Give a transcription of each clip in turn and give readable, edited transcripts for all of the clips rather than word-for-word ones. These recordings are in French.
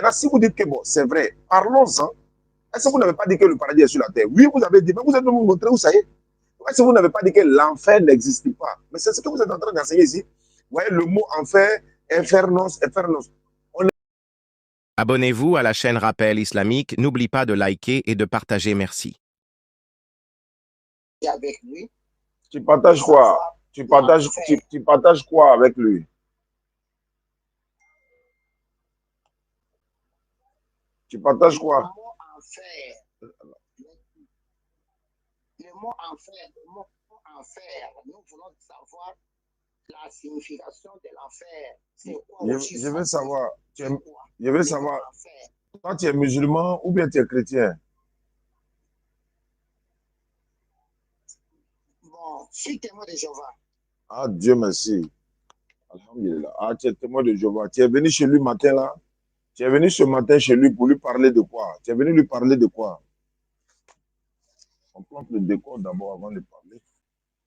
Maintenant, si vous dites que bon, c'est vrai, parlons-en. Est-ce que vous n'avez pas dit que le paradis est sur la terre? Oui, vous avez dit, mais vous êtes venu vous montrer où ça y est. Est-ce que vous n'avez pas dit que l'enfer n'existe pas? Mais c'est ce que vous êtes en train d'enseigner ici. Vous voyez le mot enfer, infernos, infernos. Abonnez-vous à la chaîne Rappel Islamique. N'oublie pas de liker et de partager. Merci. Avec lui. Tu partages quoi? Tu partages quoi avec lui? Tu partages quoi? Le mot enfer, nous voulons savoir la signification de l'enfer. C'est quoi? Je veux savoir. Je veux savoir. Toi, tu es musulman ou bien tu es chrétien? Bon, je suis témoin de Jéhovah. Ah, Dieu merci. Alhamdulillah. Ah, tu es témoin de Jéhovah. Tu es venu chez lui matin là? Tu es venu ce matin chez lui pour lui parler de quoi? Tu es venu lui parler de quoi? On plante le décor d'abord avant de parler.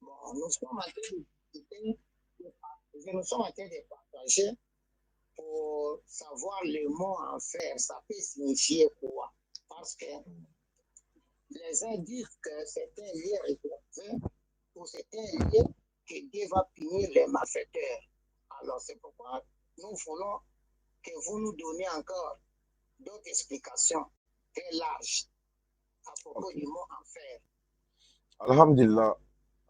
Bon, nous sommes en train de partager pour savoir le mot enfer. Ça peut signifier quoi? Parce que les uns disent que c'est un lieu réservé ou c'est un lieu que Dieu va punir les malfaiteurs. Alors c'est pourquoi nous voulons que vous nous donniez encore d'autres explications très larges à propos du mot enfer. Alhamdulillah.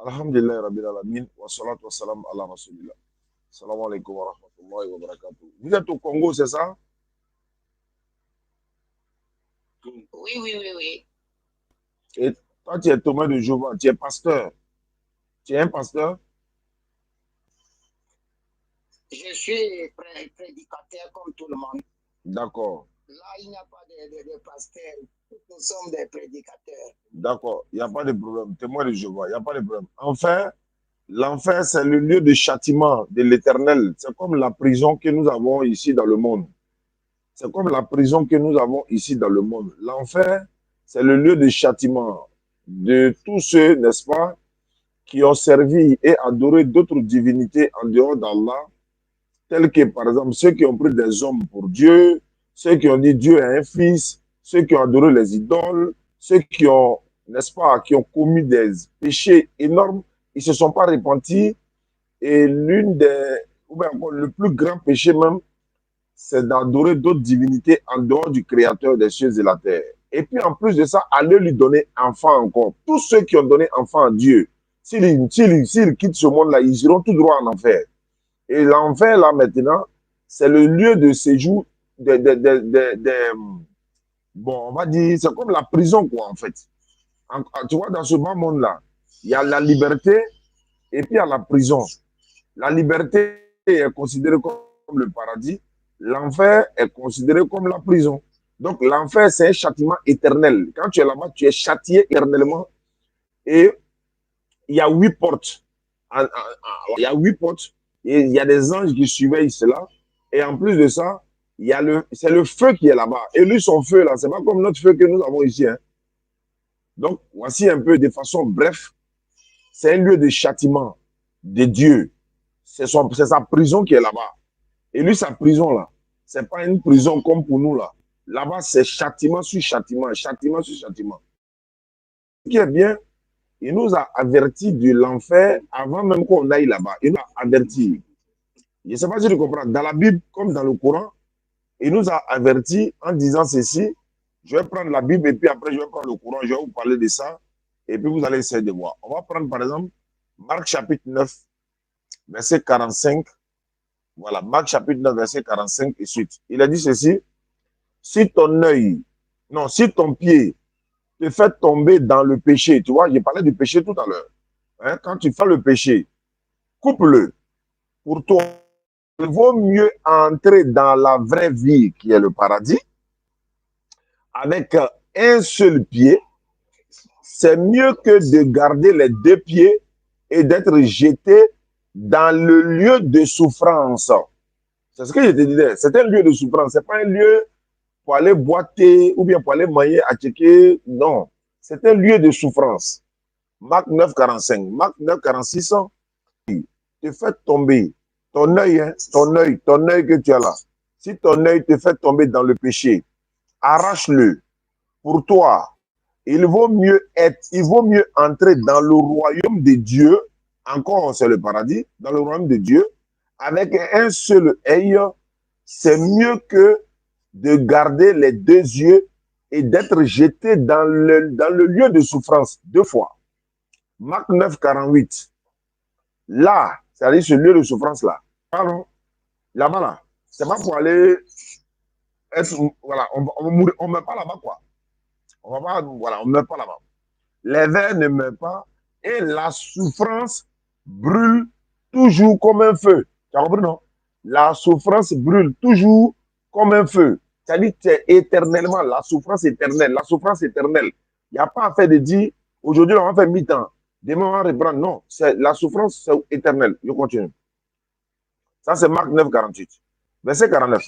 Alhamdulillah Rabbil Alamin. Wa salatu wa salam ala Rasulillah. Salam alaikum wa rahmatullahi wa barakatuh. Vous êtes au Congo, c'est ça? Oui. Et toi, tu es témoin de Jéhovah, tu es pasteur. Tu es un pasteur? Je suis prédicateur comme tout le monde. D'accord. Là, il n'y a pas de pasteur. Nous sommes des prédicateurs. D'accord, il n'y a pas de problème. Témoin de Jéhovah, il n'y a pas de problème. Enfin, l'enfer, c'est le lieu de châtiment de l'Éternel. C'est comme la prison que nous avons ici dans le monde. C'est comme la prison que nous avons ici dans le monde. L'enfer, c'est le lieu de châtiment de tous ceux, n'est-ce pas, qui ont servi et adoré d'autres divinités en dehors d'Allah, tels que, par exemple, ceux qui ont pris des hommes pour Dieu, ceux qui ont dit Dieu a un fils, ceux qui ont adoré les idoles, ceux qui ont, n'est-ce pas, qui ont commis des péchés énormes, ils ne se sont pas repentis. Et ou bien encore, le plus grand péché même, c'est d'adorer d'autres divinités en dehors du Créateur des cieux et la terre. Et puis en plus de ça, aller lui donner enfant encore. Tous ceux qui ont donné enfant à Dieu, s'ils quittent ce monde-là, ils iront tout droit en enfer. Et l'enfer, là, maintenant, c'est le lieu de séjour bon, on va dire, c'est comme la prison, quoi, en fait. Tu vois, dans ce bas monde-là, il y a la liberté et puis il y a la prison. La liberté est considérée comme le paradis. L'enfer est considéré comme la prison. Donc, l'enfer, c'est un châtiment éternel. Quand tu es là-bas, tu es châtié éternellement. Et il y a 8 portes. Il y a 8 portes. Et il y a des anges qui surveillent cela. Et en plus de ça, c'est le feu qui est là-bas. Et lui, son feu, là, c'est pas comme notre feu que nous avons ici. Hein. Donc, voici un peu de façon bref. C'est un lieu de châtiment de Dieu. C'est sa prison qui est là-bas. Et lui, sa prison, là, c'est pas une prison comme pour nous, là. Là-bas, c'est châtiment sur châtiment, châtiment sur châtiment. Ce qui est bien, il nous a avertis de l'enfer avant même qu'on aille là-bas. Il nous a avertis. Je ne sais pas si tu comprends. Dans la Bible, comme dans le Coran, il nous a avertis en disant ceci. Je vais prendre la Bible et puis après, je vais prendre le Coran. Je vais vous parler de ça. Et puis, vous allez essayer de voir. On va prendre, par exemple, Marc chapitre 9, verset 45. Voilà, Marc chapitre 9, verset 45 et suite. Il a dit ceci. Si ton pied te fait tomber dans le péché, tu vois, j'ai parlé du péché tout à l'heure. Hein, quand tu fais le péché, coupe-le. Pour toi, il vaut mieux entrer dans la vraie vie qui est le paradis avec un seul pied. C'est mieux que de garder les 2 pieds et d'être jeté dans le lieu de souffrance. C'est ce que je te disais. C'est un lieu de souffrance. Ce n'est pas un lieu pour aller boiter ou bien pour aller manger à checker. Non. C'est un lieu de souffrance. Marc 9, 45. Marc 9, 46. Te fait tomber ton œil que tu as là. Si ton œil te fait tomber dans le péché, arrache-le. Pour toi, il vaut mieux entrer dans le royaume de Dieu, encore c'est le paradis, dans le royaume de Dieu, avec un seul œil, c'est mieux que de garder les deux yeux et d'être jeté dans le lieu de souffrance 2 fois. Marc 9, 48. Là, c'est-à-dire ce lieu de souffrance-là. Pardon, là-bas, là. C'est pas pour aller être. Voilà, on ne meurt pas là-bas, quoi. On va pas, voilà, on ne meurt pas là-bas. Les vers ne meurent pas et la souffrance brûle toujours comme un feu. Tu as compris, non? La souffrance brûle toujours comme un feu. C'est-à-dire que c'est éternellement, la souffrance éternelle, la souffrance éternelle. Il n'y a pas à faire de dire, aujourd'hui, on va faire mi-temps, demain, on va reprendre. Non, la souffrance, c'est éternelle. Je continue. Ça, c'est Marc 9, 48. Verset 49.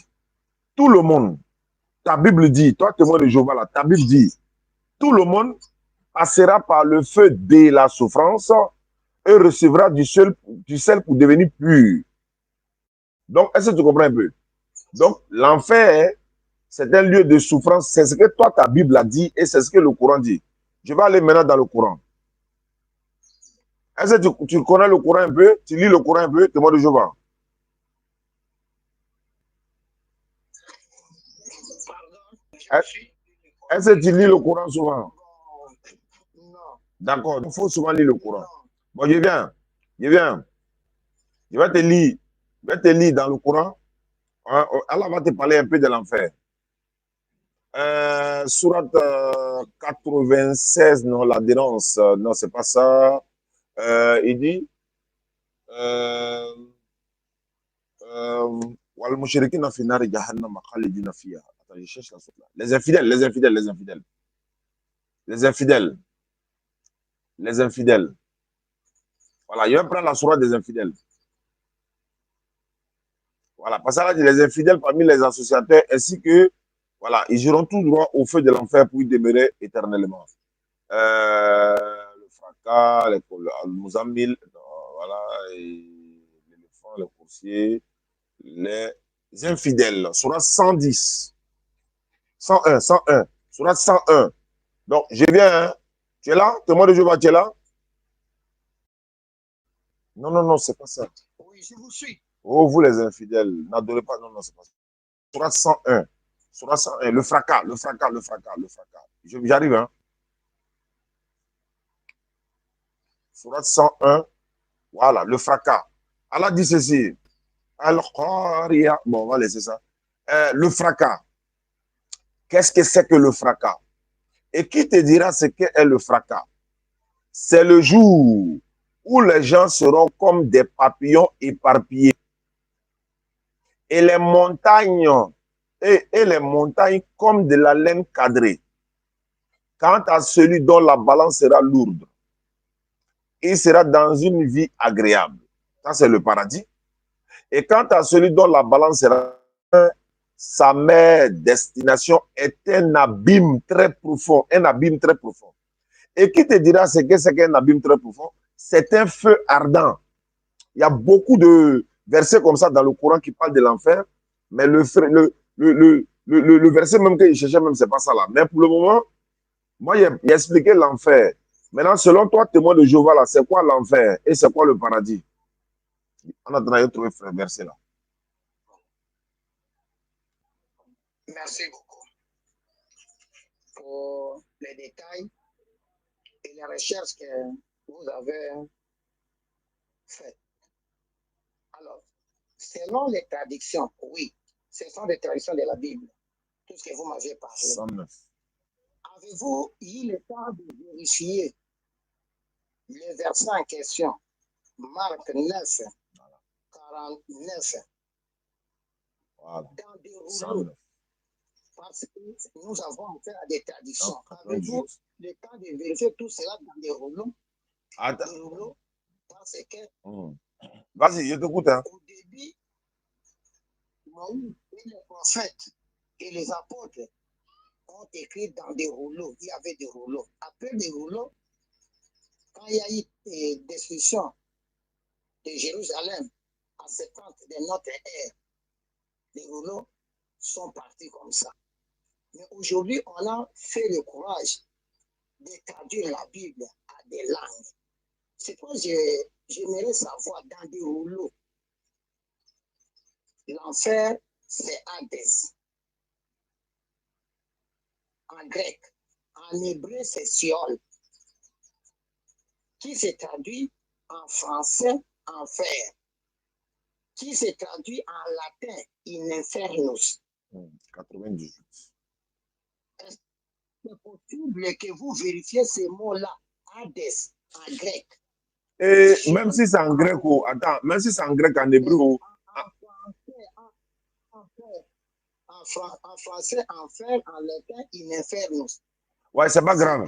Tout le monde, ta Bible dit, toi, témoin de Jéhovah, là, ta Bible dit, tout le monde passera par le feu de la souffrance et recevra du sel pour devenir pur. Donc, est-ce que tu comprends un peu? Donc, l'enfer, c'est un lieu de souffrance. C'est ce que toi, ta Bible a dit et c'est ce que le Coran dit. Je vais aller maintenant dans le Coran. Est-ce que tu connais le Coran un peu? Tu lis le Coran un peu, témoin de Jéhovah? Est-ce que tu lis le Coran souvent? D'accord, il faut souvent lire le Coran. Bon, je viens. Je vais te lire dans le Coran. Allah va te parler un peu de l'enfer. Surat 96, non, l'adhérence, non, c'est pas ça. Il dit Wal-mushrikina fi nari jahannam khalidina fiha. Attends, je cherche la suite là. Les infidèles. Voilà, je vais prendre la sourate des infidèles. Voilà, parce que là, dit les infidèles parmi les associateurs, ainsi que, voilà, ils iront tout droit au feu de l'enfer pour y demeurer éternellement. Le fracas, le Mouzamil, voilà, l'éléphant, le coursier, les infidèles. Surat 110, 101, surat 101. Donc, je viens, hein. Tu es là? Témoin de Jéhovah, tu es là? Non, c'est pas ça. Oui, je vous suis. Oh, vous les infidèles, n'adorez pas. Non, c'est pas ça. Surat 101. Surat 101. Le fracas. J'arrive, hein. Surat 101. Voilà, le fracas. Allah dit ceci. Al-Qariya. Bon, on va laisser ça. Le fracas. Qu'est-ce que c'est que le fracas? Et qui te dira ce qu'est le fracas? C'est le jour où les gens seront comme des papillons éparpillés. Et les montagnes comme de la laine cadrée. Quant à celui dont la balance sera lourde, il sera dans une vie agréable. Ça, c'est le paradis. Et quant à celui dont la balance sera, sa mère destination est un abîme très profond. Et qui te dira ce que c'est qu'un abîme très profond? C'est un feu ardent. Il y a beaucoup de versets comme ça dans le Coran qui parlent de l'enfer, mais le verset même qu'il cherchait, même, c'est pas ça là. Mais pour le moment, moi, il a expliqué l'enfer. Maintenant, selon toi, témoin de Jéhovah, là, c'est quoi l'enfer et c'est quoi le paradis? En attendant, il a trouvé le verset là. Merci beaucoup pour les détails et les recherches que vous avez faites. Alors, selon les traductions, oui, ce sont des traductions de la Bible, tout ce que vous m'avez parlé. 109. Avez-vous eu le temps de vérifier le verset en question, Marc 9, 49, Voilà. dans des rouleaux, parce que nous avons affaire à des traductions. Avez-vous le temps de vérifier tout cela dans des rouleaux? Attends. Des rouleaux, parce que vas-y, je t'écoute. Hein. Au début, Moïse et les prophètes et les apôtres ont écrit dans des rouleaux. Il y avait des rouleaux. Après des rouleaux, quand il y a eu des destructions de Jérusalem à 70 de notre ère, les rouleaux sont partis comme ça. Mais aujourd'hui, on a fait le courage de traduire la Bible à des langues. C'est quoi j'aimerais savoir dans des rouleaux. L'enfer, c'est Hadès. En grec. En hébreu, c'est Siol. Qui se traduit en français, enfer. Qui se traduit en latin, in infernus. 98. Est-ce que c'est possible que vous vérifiez ces mots-là, Hadès, en grec? Et même si c'est en grec, attends, même si c'est en grec, en hébreu, en français, enfer, en latin, in infernus. ouais, c'est pas grave.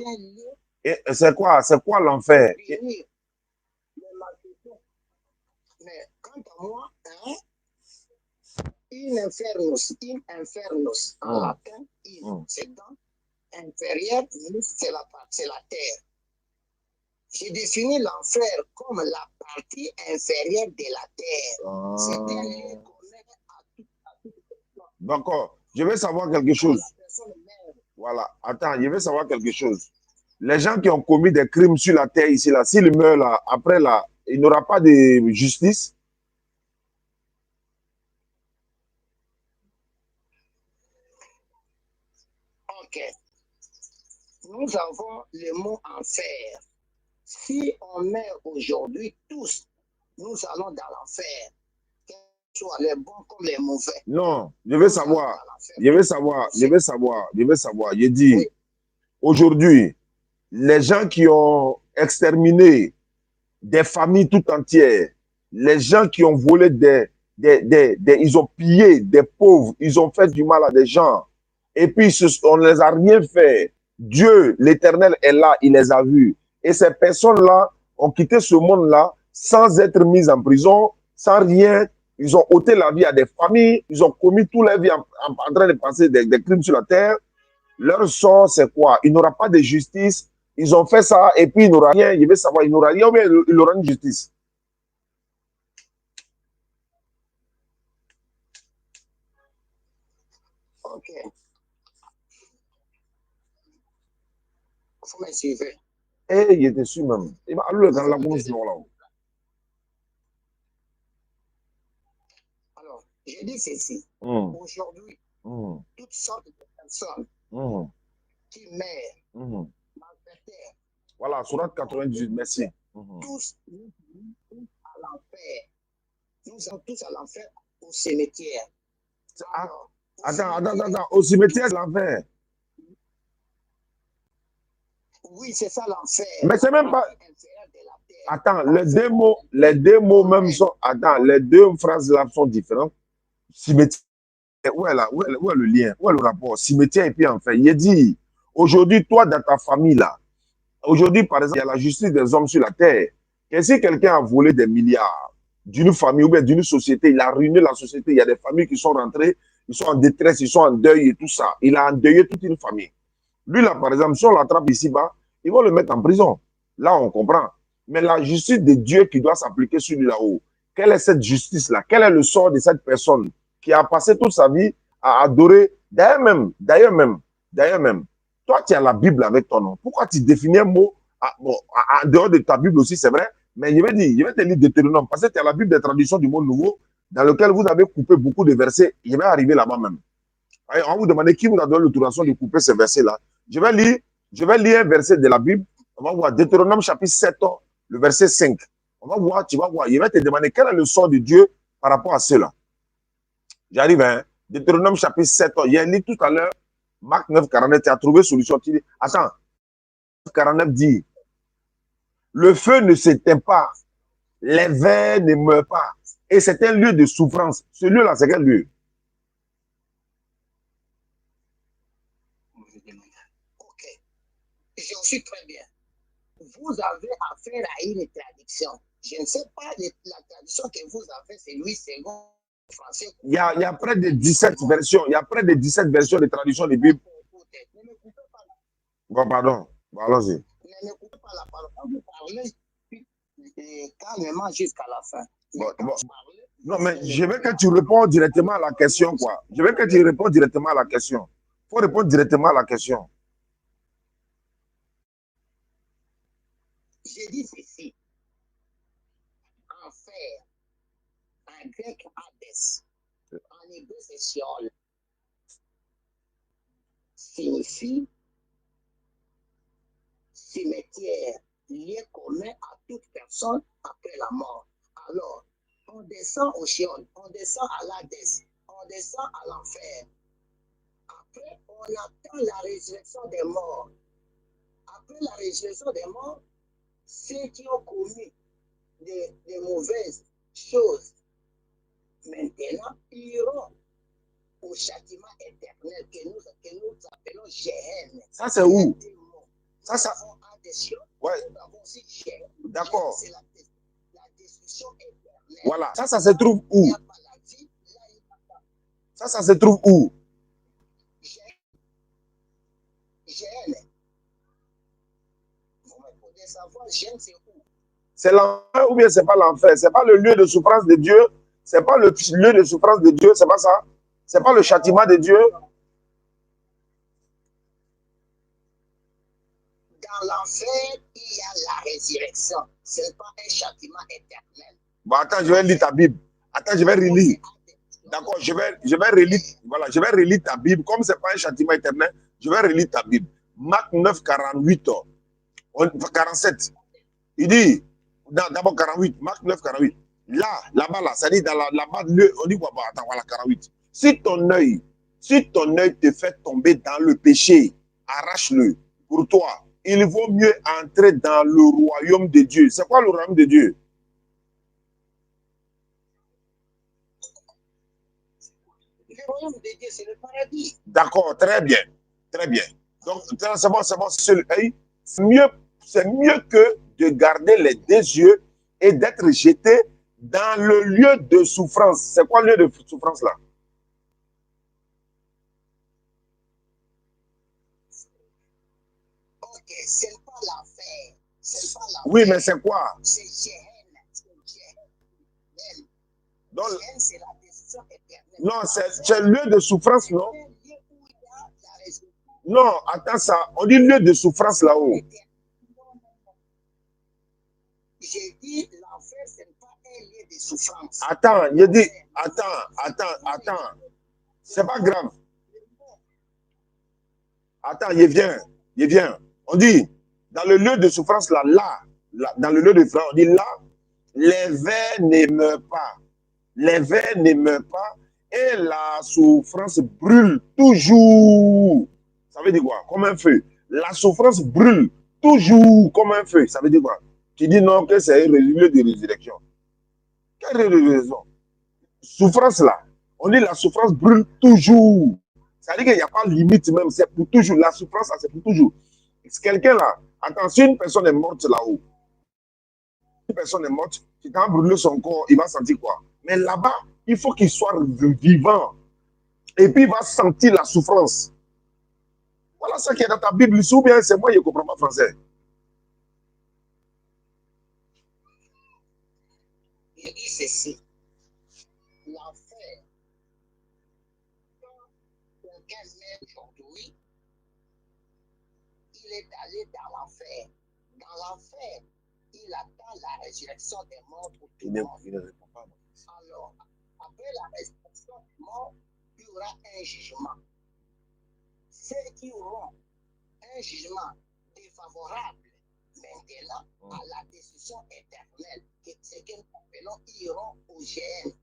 Et c'est quoi l'enfer? Mais quant à moi, hein, in infernus, en latin, c'est dans inférieur, c'est la terre. J'ai défini l'enfer comme la partie inférieure de la terre. C'est un lieu qu'on est à tout. D'accord. Je veux savoir quelque chose. Voilà. Attends, je veux savoir quelque chose. Les gens qui ont commis des crimes sur la terre ici, là, s'ils meurent là, après là, il n'y aura pas de justice? Ok. Nous avons le mot enfer. Si on meurt aujourd'hui, tous, nous allons dans l'enfer. Que ce soit les bons comme les mauvais. Non, je veux savoir. Je dis, oui. Aujourd'hui, les gens qui ont exterminé des familles tout entières, les gens qui ont volé ils ont pillé des pauvres, ils ont fait du mal à des gens, et puis on ne les a rien fait. Dieu, l'Éternel est là, il les a vus. Et ces personnes-là ont quitté ce monde-là sans être mises en prison, sans rien. Ils ont ôté la vie à des familles, ils ont commis toute leur vie en train de passer des crimes sur la terre. Leur sort, c'est quoi? Il n'y aura pas de justice. Ils ont fait ça et puis il n'y aura rien. Je veux savoir, il n'y aura rien ou bien il y aura une justice. Ok. Vous me suivez? Eh, il était sûr même. Il m'a allé dans la bouche là. Alors, je dis ceci. Aujourd'hui, toutes sortes de personnes qui meurent, malfaiteurs. Voilà, Sourate 98, merci. Tous à l'enfer. Nous sommes tous à l'enfer au cimetière. Alors, attends. Au cimetière, c'est l'enfer. Oui, c'est ça l'enfer. Mais c'est même pas. Attends, les deux mots même sont. Attends, les deux phrases là sont différentes. Cimetière. Où est le lien? Où est le rapport? Cimetière et puis enfer. Il est dit, aujourd'hui, toi, dans ta famille là, aujourd'hui, par exemple, il y a la justice des hommes sur la terre. Et si quelqu'un a volé des milliards d'une famille ou bien d'une société, il a ruiné la société, il y a des familles qui sont rentrées, ils sont en détresse, ils sont en deuil et tout ça. Il a endeuillé toute une famille. Lui, là, par exemple, si on l'attrape ici-bas, ils vont le mettre en prison. Là, on comprend. Mais la justice de Dieu qui doit s'appliquer sur lui là-haut, quelle est cette justice-là? Quel est le sort de cette personne qui a passé toute sa vie à adorer? D'ailleurs même, toi, tu as la Bible avec ton nom. Pourquoi tu définis un mot en dehors de ta Bible aussi, c'est vrai, mais je vais te lire Deutéronome, parce que tu as la Bible des traductions du monde nouveau, dans lequel vous avez coupé beaucoup de versets. Je vais arriver là-bas même. On vous demande qui vous a donné l'autorisation de couper ces versets-là. Je vais lire un verset de la Bible. On va voir Deutéronome chapitre 7, le verset 5. On va voir, tu vas voir. Je vais te demander quel est le sort de Dieu par rapport à cela. J'arrive, hein. Deutéronome chapitre 7. Il a lu tout à l'heure, Marc 9, 49. Tu as trouvé solution. Tu dis, attends, 49 dit, le feu ne s'éteint pas, les vers ne meurent pas. Et c'est un lieu de souffrance. Ce lieu-là, c'est quel lieu? Ok. Je suis très bien. Vous avez affaire à une traduction. Je ne sais pas la traduction que vous avez, c'est Louis II français. Il y a près de 17 versions. Il y a près de 17 versions de traduction de Bible. Bon, pardon. Bon, allons-y. Ne coupez pas la parole. Vous parlez calmement jusqu'à la fin. Bon. Non, mais je veux que tu réponds directement à la question, quoi. Je veux que tu réponds directement à la question. Il faut répondre directement à la question. J'ai dit ceci. Enfer, en grec Hadès, en hébreu c'est Sheol, signifie cimetière lié commun à toute personne après la mort. Alors, on descend au Sheol, on descend à l'Hadès, on descend à l'enfer. Après, on attend la résurrection des morts. Après la résurrection des morts, ceux qui ont commis des mauvaises choses, maintenant, iront au châtiment éternel que nous appelons Géhenne. Ça, c'est où? Ça, ouais. D'accord. C'est la destruction éternelle. Voilà. Ça se trouve où? Ça se trouve où? Géhenne. Vous me pouvez savoir, Géhenne, c'est où? C'est l'enfer ou bien c'est pas l'enfer? C'est pas le lieu de souffrance de Dieu? C'est pas le lieu de souffrance de Dieu? C'est pas ça? C'est pas le châtiment de Dieu? Dans l'enfer, il y a la résurrection. Ce n'est pas un châtiment éternel. Bon, attends, je vais lire ta Bible. Attends, je vais relire. D'accord, je vais relire. Voilà, je vais relire ta Bible. Comme ce n'est pas un châtiment éternel, je vais relire ta Bible. Marc 9, 48, 47. Il dit, d'abord 48, Marc 9, 48. Là-bas, là, ça dit dans là-bas, on dit quoi? Bon, attends, voilà, 48. Si ton œil te fait tomber dans le péché, arrache-le. Pour toi, il vaut mieux entrer dans le royaume de Dieu. C'est quoi le royaume de Dieu? Le royaume de Dieu, c'est le paradis. D'accord, très bien. Très bien. Donc, c'est bon, c'est mieux que de garder les deux yeux et d'être jeté dans le lieu de souffrance. C'est quoi le lieu de souffrance là? Ok, c'est pas l'enfer. C'est pas l'enfer. Oui, mais c'est quoi? C'est Géhenne. Donc, Géhenne, c'est la destruction éternelle. non, c'est le lieu de souffrance, non? Non, attends ça. On dit lieu de souffrance là-haut. J'ai dit l'enfer, ce n'est pas un lieu de souffrance. Attends, il dit, attends. C'est pas grave. Attends, il vient. On dit, dans le lieu de souffrance là, dans le lieu de souffrance, on dit là, les vers ne meurent pas. Les vers ne meurent pas et la souffrance brûle toujours. Ça veut dire quoi? Comme un feu. La souffrance brûle toujours comme un feu. Ça veut dire quoi? Tu dis non, que c'est un lieu de résurrection. Quelle raison? Souffrance là. On dit la souffrance brûle toujours. Ça veut dire qu'il n'y a pas de limite même. C'est pour toujours. La souffrance, c'est pour toujours. Quelqu'un là, attends, si une personne est morte là-haut, une personne est morte, si tu as brûlé son corps, il va sentir quoi? Mais là-bas, il faut qu'il soit vivant. Et puis, il va sentir la souffrance. Voilà ça qui est dans ta Bible. Ou bien c'est moi qui ne comprends pas français. Il dit ceci. L'enfer, quand quelqu'un meurt aujourd'hui, il est allé dans l'enfer. Dans l'enfer, il attend la résurrection des morts pour tout le monde. Il ne répond pas. Alors, après la résurrection des morts, il y aura un jugement. Ceux qui auront un jugement défavorable maintenant à la destruction éternelle, ce que nous appelons, iront au Géhenne.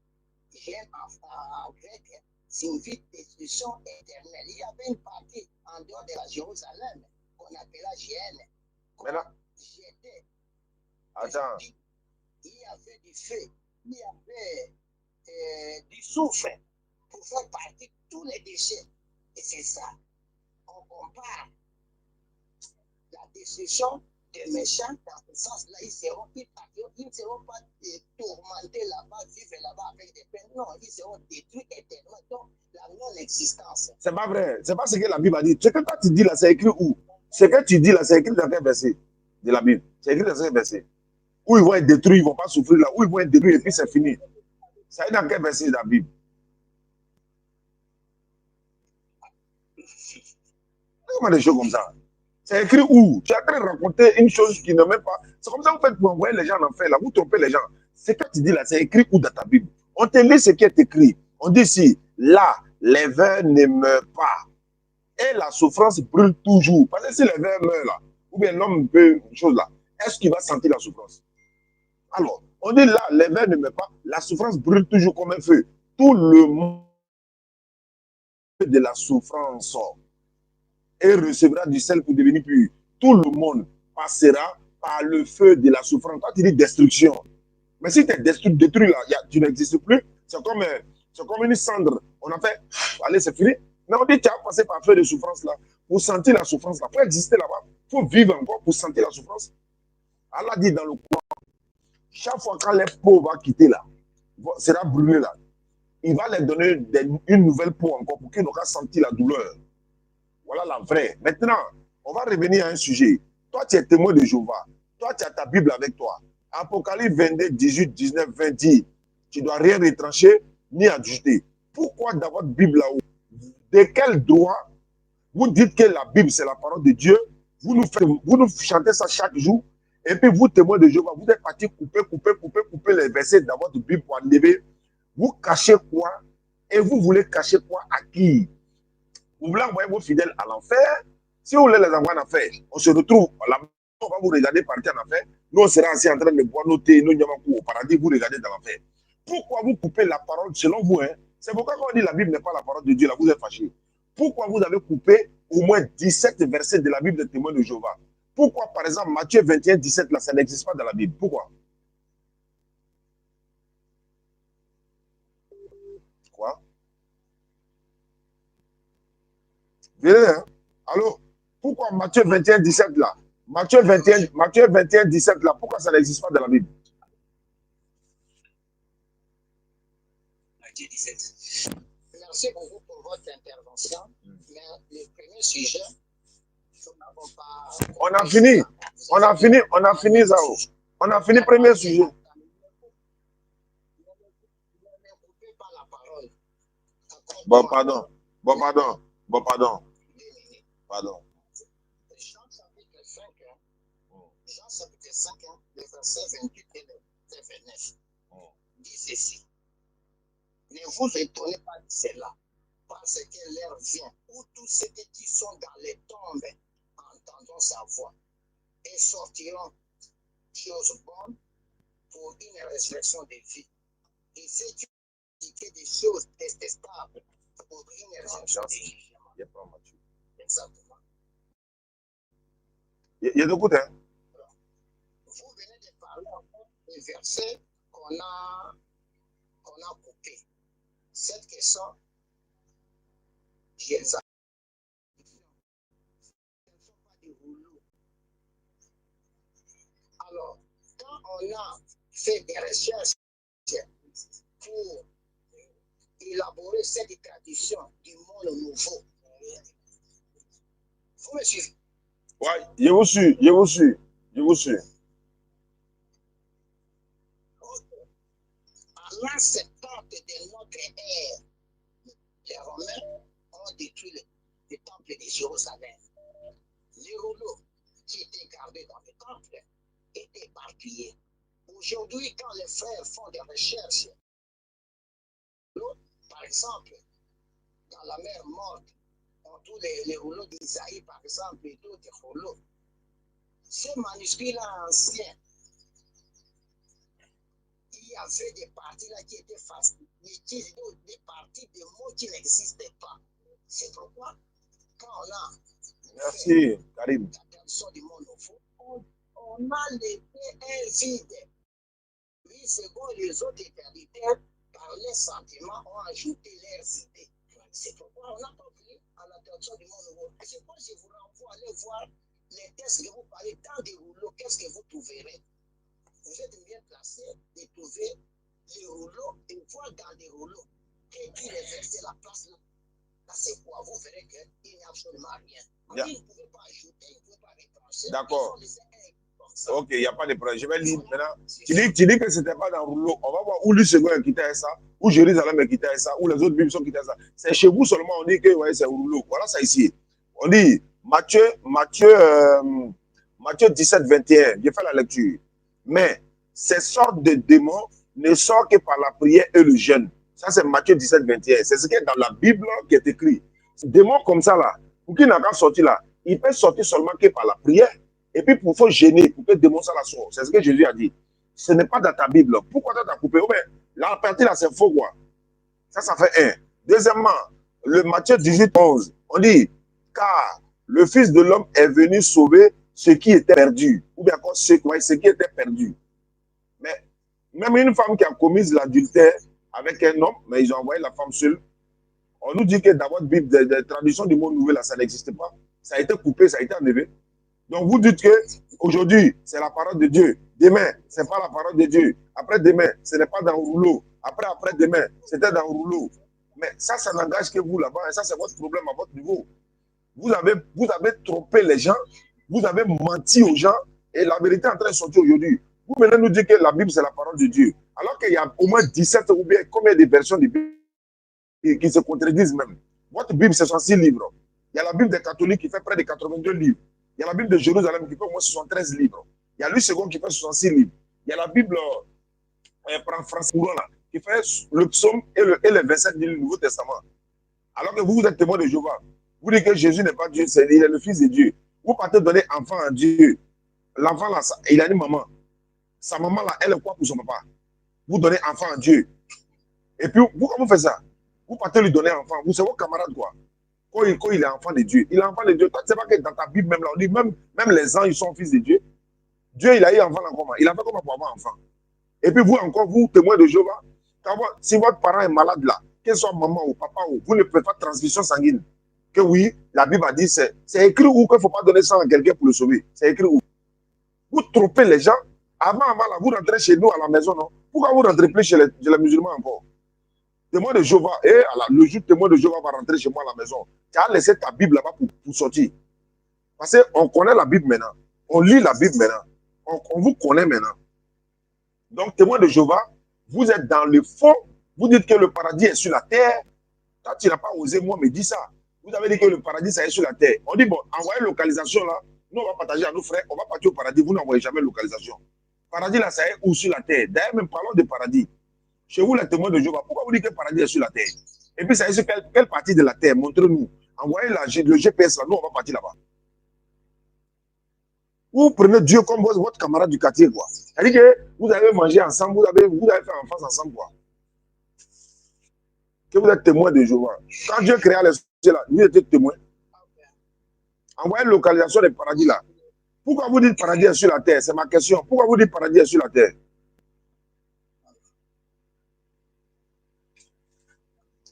Géhenne en grec signifie destruction éternelle. Il y avait une partie en dehors de la Jérusalem qu'on appelait Géhenne. J'étais. Attends. Il y avait du feu, il y avait du soufre pour faire partie de tous les déchets. Et c'est ça. On compare la destruction des méchants dans ce sens-là. Ils ne seront pas tourmentés là-bas, vivre là-bas avec des peines. Non, ils seront détruits éternellement. Donc, la non-existence. C'est pas vrai. C'est pas ce que la Bible a dit. Ce que toi tu dis là, c'est écrit où? Ce que tu dis là, c'est écrit dans quel verset de la Bible? C'est écrit dans quel verset? Où ils vont être détruits, ils ne vont pas souffrir là. Où ils vont être détruits et puis c'est fini. Ça est dans quel verset de la Bible? Comment des choses comme ça? C'est écrit où? Tu es en train de raconter une chose qui ne même pas. C'est comme ça que vous faites pour envoyer les gens en enfer, là. Vous trompez les gens. C'est que tu dis là, c'est écrit où dans ta Bible? On te lit ce qui est écrit. On dit ici, là, les vers ne meurent pas. Et la souffrance brûle toujours. Parce que si les vers meurent là, ou bien l'homme peut une chose là, est-ce qu'il va sentir la souffrance? Alors, on dit là, les vers ne meurent pas, la souffrance brûle toujours comme un feu. Tout le monde de la souffrance et recevra du sel pour devenir pur. Tout le monde passera par le feu de la souffrance. Quand tu dis destruction, mais si tu es détruit là, tu n'existes plus, c'est comme une cendre. On a fait, allez, c'est fini. Mais on dit, tu as passé par le feu de souffrance là, pour sentir la souffrance là, pour exister là-bas, il faut vivre encore pour sentir la souffrance. Allah dit dans le Coran, chaque fois quand les peaux vont quitter là, sera brûlé là, il va leur donner une nouvelle peau encore pour qu'ils n'auront pas senti la douleur. Voilà la vraie. Maintenant, on va revenir à un sujet. Toi, tu es témoin de Jéhovah. Toi, tu as ta Bible avec toi. Apocalypse 22, 18, 19, 20 dit, tu ne dois rien retrancher ni ajouter. Pourquoi dans votre Bible là-haut, de quel droit vous dites que la Bible, c'est la parole de Dieu, vous nous chantez ça chaque jour, et puis vous, témoin de Jéhovah, vous êtes parti couper les versets dans votre Bible pour enlever. Vous cachez quoi? Et vous voulez cacher quoi à qui? Vous voulez envoyer vos fidèles à l'enfer? Si vous voulez les envoyer en enfer, on se retrouve là, on va vous regarder partir en enfer. Nous, on sera assis en train de boire nos thés, nos nyamakou au paradis, vous regardez dans l'enfer. Pourquoi vous coupez la parole selon vous? C'est pourquoi quand on dit la Bible n'est pas la parole de Dieu, là, vous êtes fâchés. Pourquoi vous avez coupé au moins 17 versets de la Bible des témoins de Jéhovah? Pourquoi, par exemple, Matthieu 21, 17, là, ça n'existe pas dans la Bible? Pourquoi? Quoi? Venez, hein? Allô? Pourquoi Matthieu 21, 17 là? Matthieu 21, 17 là, pourquoi ça n'existe pas dans la Bible? Matthieu 17. Merci beaucoup pour votre intervention. Mais le premier sujet, nous n'avons pas. On a fini ça. On a fini le premier sujet. Ne coupez pas la parole. Bon, pardon. Pardon. Jean chapitre 5, le verset 28 et le verset 29, dit ceci. Ne vous étonnez pas de cela, parce que l'heure vient où tous ceux qui sont dans les tombes entendront sa voix et sortiront choses bonnes pour une résurrection de vie. Et ceux qui ont des choses détestables pour une résurrection de jugement. Exactement. Il y a de quoi, hein? Vous venez de parler des versets qu'on a coupés. Cette question, je les ai. Alors, quand on a fait des recherches pour élaborer cette tradition du monde nouveau, vous me suivez? Oui, je vous suis. À l'an 70 de notre ère, les Romains ont détruit le temple de Jérusalem. Les rouleaux qui étaient gardés dans le temple étaient éparpillés. Aujourd'hui, quand les frères font des recherches, par exemple, dans la mer morte, on trouve les rouleaux d'Isaïe, par exemple, et d'autres rouleaux. Ces manuscrits-là anciens, il y avait des parties là qui étaient facilitées, des parties de mots qui n'existaient pas. C'est pourquoi, quand on a Merci, Karim. la tradition du monde nouveau, on a laissé un vide. Oui, selon les autres éternitaires, par les sentiments, ont ajouté leurs idées. C'est pourquoi on n'a pas pris à la tradition du monde nouveau. Et c'est pourquoi je vous renvoie à aller voir les textes que vous parlez dans des rouleaux. Qu'est-ce que vous trouverez? Vous êtes bien placé de trouver les rouleaux et voir dans des rouleaux. Et puis les versets, la place là. Là, c'est quoi? Vous verrez qu'il n'y a absolument rien. Yeah. Ils ne pouvaient pas ajouter, ils ne pouvaient pas retrancher. D'accord. Ok, il n'y a pas de problème. Je vais lire maintenant. Tu dis que ce n'était pas dans le rouleau. On va voir où Luc II est quitté à ça, où Jérusalem est quitté à ça, où les autres Bibles sont quittées à ça. C'est chez vous seulement, on dit que ouais, c'est au rouleau. Voilà ça ici. On dit Matthieu 17, 21. Je fais la lecture. Mais ces sortes de démons ne sortent que par la prière et le jeûne. Ça, c'est Matthieu 17, 21. C'est ce qui est dans la Bible qui est écrit. Ces démons comme ça, là, pour qu'il n'a pas sorti là, il peut sortir seulement que par la prière. Et puis, il faut gêner, pour que le démon ça la sorte. C'est ce que Jésus a dit. Ce n'est pas dans ta Bible. Pourquoi tu as coupé? Oh, ben, la partie là, c'est faux, quoi. Ça fait un. Deuxièmement, le Matthieu 18, 11, on dit, car le Fils de l'homme est venu sauver ce qui était perdu. Ou bien encore ce qui était perdu. Mais même une femme qui a commis l'adultère avec un homme, mais ils ont envoyé la femme seule. On nous dit que dans votre Bible, des traductions du monde nouvel, là, ça n'existe pas. Ça a été coupé, ça a été enlevé. Donc vous dites que aujourd'hui, c'est la parole de Dieu. Demain, ce n'est pas la parole de Dieu. Après-demain, ce n'est pas dans le rouleau. Après-demain, c'était dans le rouleau. Mais ça n'engage que vous là-bas. Et ça, c'est votre problème à votre niveau. Vous avez trompé les gens. Vous avez menti aux gens. Et la vérité est en train de sortir aujourd'hui. Vous venez nous dire que la Bible, c'est la parole de Dieu. Alors qu'il y a au moins 17 ou bien combien de versions de Bible qui se contredisent même. Votre Bible, c'est 106 livres. Il y a la Bible des catholiques qui fait près de 82 livres. Il y a la Bible de Jérusalem qui fait au moins 73 livres. Il y a Louis II qui fait 66 livres. Il y a la Bible française qui fait le psaume et les versets du Nouveau Testament. Alors que vous êtes témoin de Jéhovah. Vous dites que Jésus n'est pas Dieu, il est le Fils de Dieu. Vous partez donner enfant à Dieu. L'enfant là, il a une maman. Sa maman là, elle est quoi pour son papa? Vous donnez enfant à Dieu. Et puis, vous, comment vous faites ça? Vous partez lui donner enfant. Vous, c'est votre camarade quoi? Quand il est enfant de Dieu. Il est enfant de Dieu. Toi, tu ne sais pas que dans ta Bible, même là, on dit même les anges, ils sont fils de Dieu. Dieu, il a eu enfant là comment? Il a fait comment pour avoir enfant? Et puis vous encore, vous, témoins de Jéhovah, si votre parent est malade là, qu'elle soit maman ou papa, vous ne faites pas de transfusion sanguine. Que oui, la Bible a dit, c'est écrit où qu'il ne faut pas donner ça à quelqu'un pour le sauver. C'est écrit où? Vous trompez les gens. Avant là, vous rentrez chez nous à la maison, non? Pourquoi vous ne rentrez plus chez les musulmans encore? Témoin de Jéhovah, le jour témoin de Jéhovah va rentrer chez moi à la maison. Tu as laissé ta Bible là-bas pour sortir. Parce qu'on connaît la Bible maintenant. On lit la Bible maintenant. On vous connaît maintenant. Donc, témoin de Jéhovah, vous êtes dans le fond. Vous dites que le paradis est sur la terre. Toi, tu n'as pas osé, moi, me dire ça. Vous avez dit que le paradis, ça est sur la terre. On dit, bon, envoyez localisation là. Nous, on va partager à nos frères. On va partir au paradis. Vous n'envoyez jamais localisation. Paradis là, ça est où sur la terre? D'ailleurs, même parlons de paradis. Chez vous, les témoins de Jéhovah, pourquoi vous dites que le paradis est sur la terre? Et puis, ça est sur quelle partie de la terre? Montrez-nous. Envoyez le GPS là. Nous, on va partir là-bas. Vous prenez Dieu comme votre camarade du quartier, quoi. C'est-à-dire que vous avez mangé ensemble, vous avez fait enfance ensemble, quoi. Que vous êtes témoin de Jéhovah. Quand Dieu créa les cieux là, vous étiez témoin. Envoyez la localisation des paradis là. Pourquoi vous dites paradis est sur la terre? C'est ma question. Pourquoi vous dites paradis est sur la terre?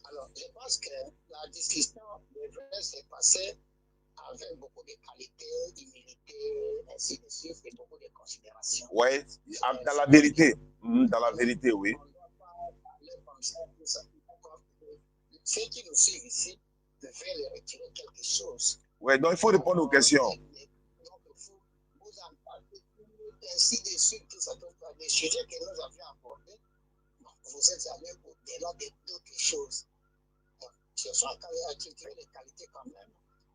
Alors, je pense que la discussion devrait se passer avec beaucoup de qualité, d'humilité, ainsi de suite, et beaucoup de considération. Oui, dans la vérité. Dans la vérité, oui. On ne doit pas parler comme ça, tout ça. Ceux qui nous suivent ici veulent retirer quelque chose. Oui, donc il faut répondre aux questions. Donc, il faut vous en parler, ainsi de suite, tout ça. Donc, les sujets que nous avions abordés, vous êtes allés au-delà d'autres choses. Donc, cherchons à cultiver les qualités quand même.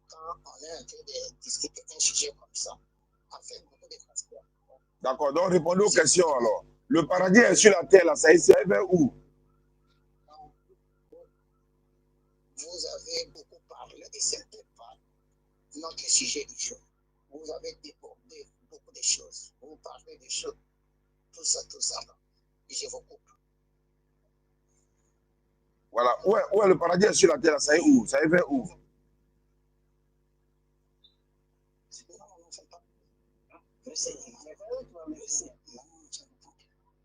Quand on est en train de discuter un sujet comme ça, avec beaucoup de considération. D'accord, donc répondez aux questions alors. Le paradis est sur la terre, là, ça est vers où? Vous avez beaucoup parlé et ce n'était pas notre sujet du jour. Vous avez débordé beaucoup de choses. Vous parlez des choses, tout ça. Et je vous coupe. Voilà, ouais, le paradis est sur la terre, là, ça est où? Ça est vers où?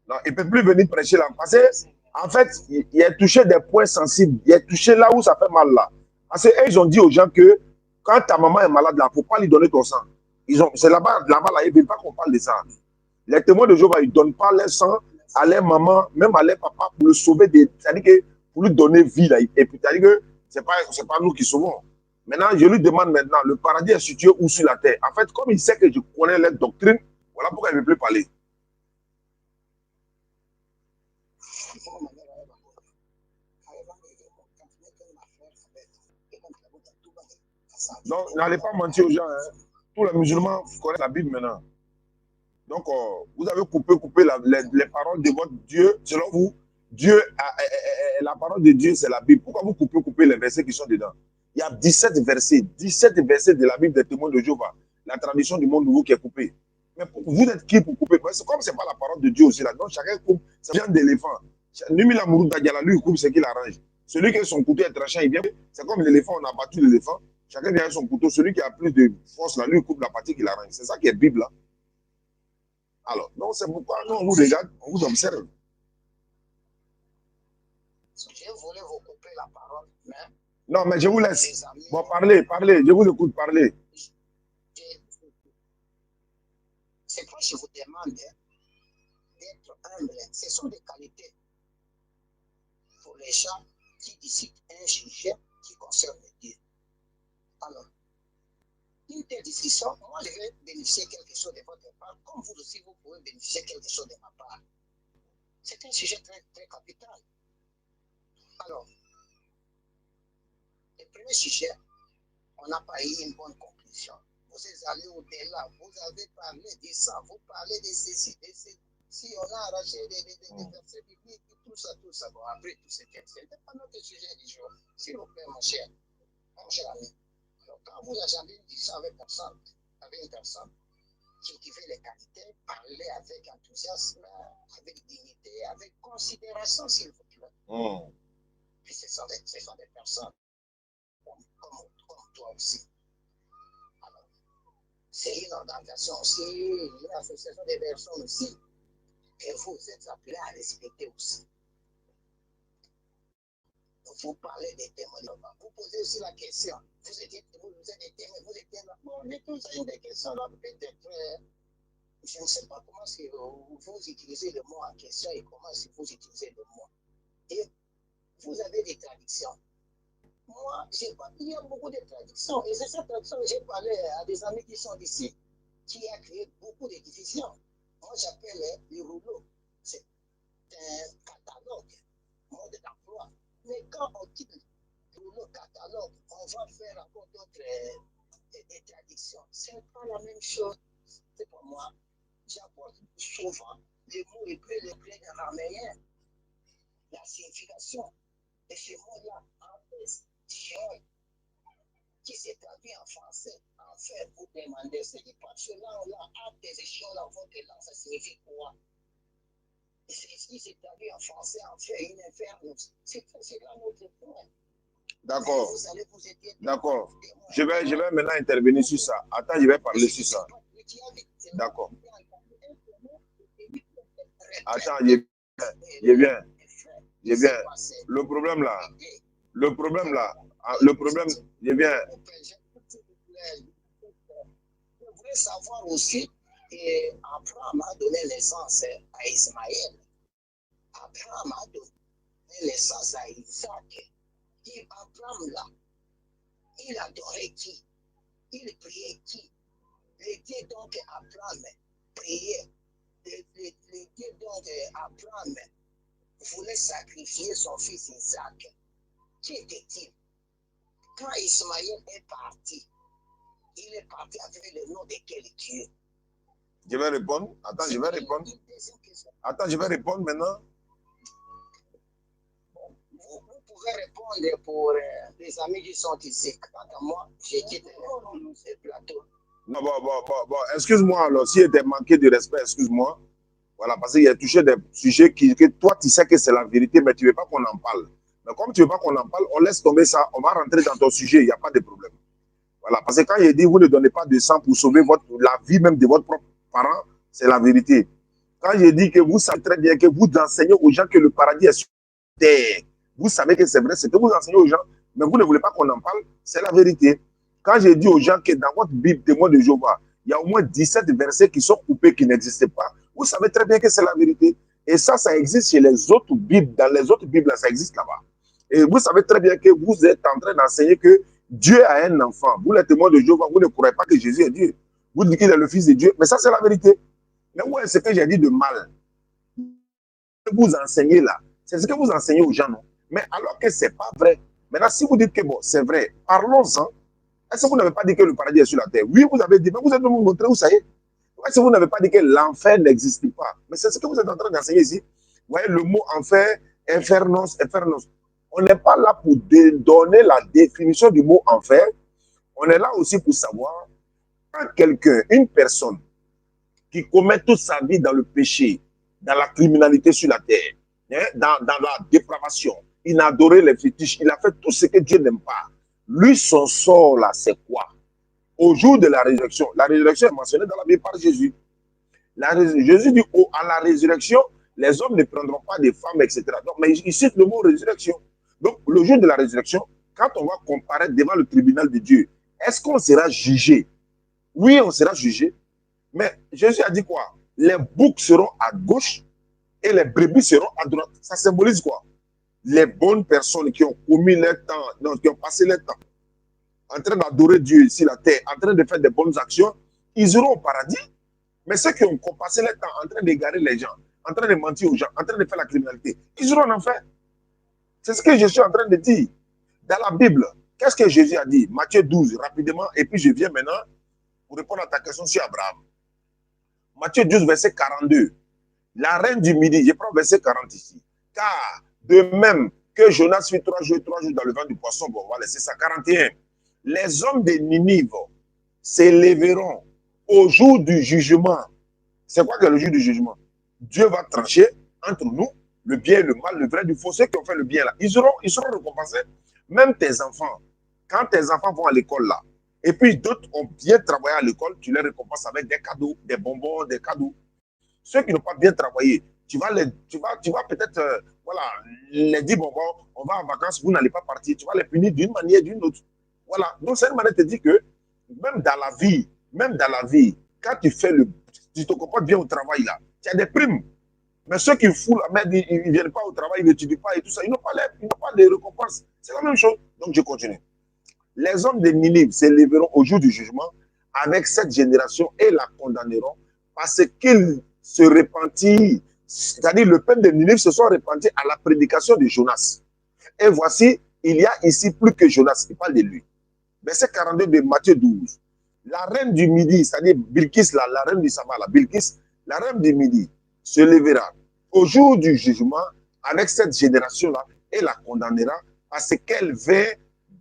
Non, il ne peut plus venir prêcher là. Parce qu'en fait, il a touché des points sensibles. Il a touché là où ça fait mal là. Parce qu'ils ont dit aux gens que quand ta maman est malade là, il ne faut pas lui donner ton sang. C'est là-bas, là, ils ne veulent pas qu'on parle de ça. Les témoins de Jéhovah, ils ne donnent pas leur sang à leur maman, même à leur papa pour le sauver. C'est-à-dire que pour lui donner vie là. Et puis, c'est-à-dire que ce n'est pas nous qui sauvons. Maintenant, je lui demande maintenant, le paradis est situé où sur la terre? En fait, comme il sait que je connais leur doctrine, Voilà pourquoi il ne veut plus parler. Donc, n'allez pas mentir aux gens. Hein. Tous les musulmans connaissent la Bible maintenant. Donc, vous avez coupé les paroles de votre Dieu. Selon vous, Dieu, la parole de Dieu, c'est la Bible. Pourquoi vous coupez les versets qui sont dedans? Il y a 17 versets de la Bible des témoins de Jéhovah. La tradition du monde nouveau qui est coupée. Mais vous êtes qui pour couper? Parce que comme ce n'est pas la parole de Dieu aussi, là, donc chacun coupe. C'est bien d'éléphant. Lui, il coupe ce qu'il arrange. Celui qui a son couteau est tranchant, il vient. C'est comme l'éléphant, on a battu l'éléphant. Chacun vient avec son couteau. Celui qui a plus de force, là, lui, il coupe la partie qu'il arrange. C'est ça qui est Bible, là. Alors, donc c'est pourquoi nous, on vous regarde, on vous observe. Je voulais vous couper la parole, mais... Non, mais je vous laisse. Bon, parlez, je vous écoute, parlez. C'est pourquoi je vous demande d'être humble. Ce sont des qualités pour les gens qui décident un sujet qui concerne Dieu. Alors, une telle discussion, moi je vais bénéficier quelque chose de votre part, comme vous aussi vous pouvez bénéficier quelque chose de ma part. C'est un sujet très, très capital. Alors, le premier sujet, on n'a pas eu une bonne conclusion. Vous êtes allé au-delà, vous avez parlé de ça, vous parlez de ceci, de ceci. Si on a arraché des versets bibliques, tout ça, bon, après tout ce texte, ce n'est pas notre sujet du jour. S'il vous plaît, mon cher ami. Alors, quand vous avez dit ça avec une personne qui cultivait les qualités, parler avec enthousiasme, avec dignité, avec considération, s'il vous plaît. Puis ce sont des personnes comme toi aussi. Alors, c'est une organisation aussi, une association de personnes aussi, que vous êtes appelés à respecter aussi. Vous parlez des témoins, vous posez aussi la question. Vous êtes des témoins, vous êtes là. Bon, mais tout ça, une des questions là, peut-être, je ne sais pas comment vous utilisez le mot en question et comment vous utilisez le mot. Et vous avez des traductions. Moi, il y a beaucoup de traductions. Et c'est cette traduction que j'ai parlé à des amis qui sont ici, qui a créé beaucoup de divisions. Moi, j'appelle les rouleaux. C'est un catalogue, mode d'emploi. Mais quand on quitte le rouleau catalogue, on va faire encore d'autres des traductions. Ce n'est pas la même chose. C'est pour moi. J'apporte souvent les mots hébreux, les grec araméens, la signification de ces mots-là en fait, qui s'est traduit en français. En fait, vous demandez, c'est dit parce que là, on a des échelons dans votre langue, ça signifie quoi? C'est ce qui s'est traduit en français, en fait, une infernus. C'est là notre point. D'accord. D'accord. Je vais maintenant intervenir sur ça. Attends, je vais parler sur ça. D'accord. Attends, je viens. Le problème là, je viens. Je voulais savoir aussi qu'Abraham a donné naissance à Ismaël. Abraham a donné naissance à Isaac. Et Abraham là, il adorait qui? Il priait qui? Le Dieu donc Abraham priait. Le Dieu donc Abraham voulait sacrifier son fils Isaac. Qui était-il? Quand Ismaël est parti, il est parti avec le nom de quel Dieu? Je vais répondre. Attends, je vais répondre maintenant. Vous pouvez répondre pour les amis qui sont ici. Quant à moi, j'ai quitté ce plateau. Non, bon. Excuse-moi alors, si était manqué de respect, excuse-moi. Voilà, parce qu'il y a touché des sujets que toi, tu sais que c'est la vérité, mais tu ne veux pas qu'on en parle. Mais comme tu ne veux pas qu'on en parle, on laisse tomber ça, on va rentrer dans ton sujet, il n'y a pas de problème. Voilà, parce que quand il dit, vous ne donnez pas de sang pour sauver la vie même de votre propre parent, c'est la vérité. Quand je dis que vous savez très bien que vous enseignez aux gens que le paradis est sur terre, vous savez que c'est vrai, c'est que vous enseignez aux gens, mais vous ne voulez pas qu'on en parle, c'est la vérité. Quand je dis aux gens que dans votre Bible, témoin de Jéhovah, il y a au moins 17 versets qui sont coupés, qui n'existent pas, vous savez très bien que c'est la vérité. Et ça existe chez les autres Bibles. Dans les autres Bibles, ça existe là-bas. Et vous savez très bien que vous êtes en train d'enseigner que Dieu a un enfant. Vous, les témoins de Jéhovah, vous ne croyez pas que Jésus est Dieu. Vous dites qu'il est le Fils de Dieu. Mais ça, c'est la vérité. Mais ouais, ce que j'ai dit de mal, que vous enseignez là, c'est ce que vous enseignez aux gens, non? Mais alors que ce n'est pas vrai. Maintenant, si vous dites que bon, c'est vrai, parlons-en. Est-ce que vous n'avez pas dit que le paradis est sur la terre? Oui, vous avez dit, mais vous êtes venu me montrer où ça y est. Est-ce que vous n'avez pas dit que l'enfer n'existe pas? Mais c'est ce que vous êtes en train d'enseigner ici. Vous voyez le mot enfer, infernos, infernos. On n'est pas là pour donner la définition du mot enfer. On est là aussi pour savoir quand quelqu'un, une personne qui commet toute sa vie dans le péché, dans la criminalité sur la terre, hein, dans la dépravation, il a adoré les fétiches, il a fait tout ce que Dieu n'aime pas. Lui, son sort là, c'est quoi? Au jour de la résurrection est mentionnée dans la Bible par Jésus. Jésus dit à la résurrection, les hommes ne prendront pas des femmes, etc. Donc, mais il cite le mot résurrection. Donc, le jour de la résurrection, quand on va comparaître devant le tribunal de Dieu, est-ce qu'on sera jugé? Oui, on sera jugé. Mais Jésus a dit quoi? Les boucs seront à gauche et les brebis seront à droite. Ça symbolise quoi? Les bonnes personnes qui ont commis leur temps, non, qui ont passé leur temps en train d'adorer Dieu ici, la terre, en train de faire des bonnes actions, ils iront au paradis. Mais ceux qui ont passé leur temps en train d'égarer les gens, en train de mentir aux gens, en train de faire la criminalité, ils iront en enfer. C'est ce que je suis en train de dire. Dans la Bible, qu'est-ce que Jésus a dit? Matthieu 12, rapidement, et puis je viens maintenant pour répondre à ta question sur Abraham. Matthieu 12, verset 42. La reine du midi, je prends verset 40 ici. Car de même que Jonas fit 3 jours dans le vent du poisson, bon, on va laisser ça. 41. Les hommes de Ninive s'élèveront au jour du jugement. C'est quoi que le jour du jugement? Dieu va trancher entre nous, le bien et le mal, le vrai du faux. Ceux qui ont fait le bien là, ils seront récompensés. Même tes enfants, quand tes enfants vont à l'école là, et puis d'autres ont bien travaillé à l'école, tu les récompenses avec des cadeaux, des bonbons, des cadeaux. Ceux qui n'ont pas bien travaillé, tu vas peut-être voilà, les dire, bon, on va en vacances, vous n'allez pas partir, tu vas les punir d'une manière ou d'une autre. Voilà, donc cette manière te dit que même dans la vie, quand tu te comportes bien au travail là, tu as des primes. Mais ceux qui foutent la merde, ils ne viennent pas au travail, ils n'étudient pas et tout ça, ils n'ont pas de récompense. C'est la même chose. Donc je continue. Les hommes de Ninive s'élèveront au jour du jugement avec cette génération et la condamneront parce qu'ils se repentirent. C'est-à-dire le peuple de Ninive se sont repentis à la prédication de Jonas. Et voici, il y a ici plus que Jonas, il parle de lui. Verset 42 de Matthieu 12. La reine du midi, c'est-à-dire Bilkis, la reine du sabbat, Bilkis, la reine du midi, se lèvera au jour du jugement avec cette génération-là et la condamnera parce qu'elle vint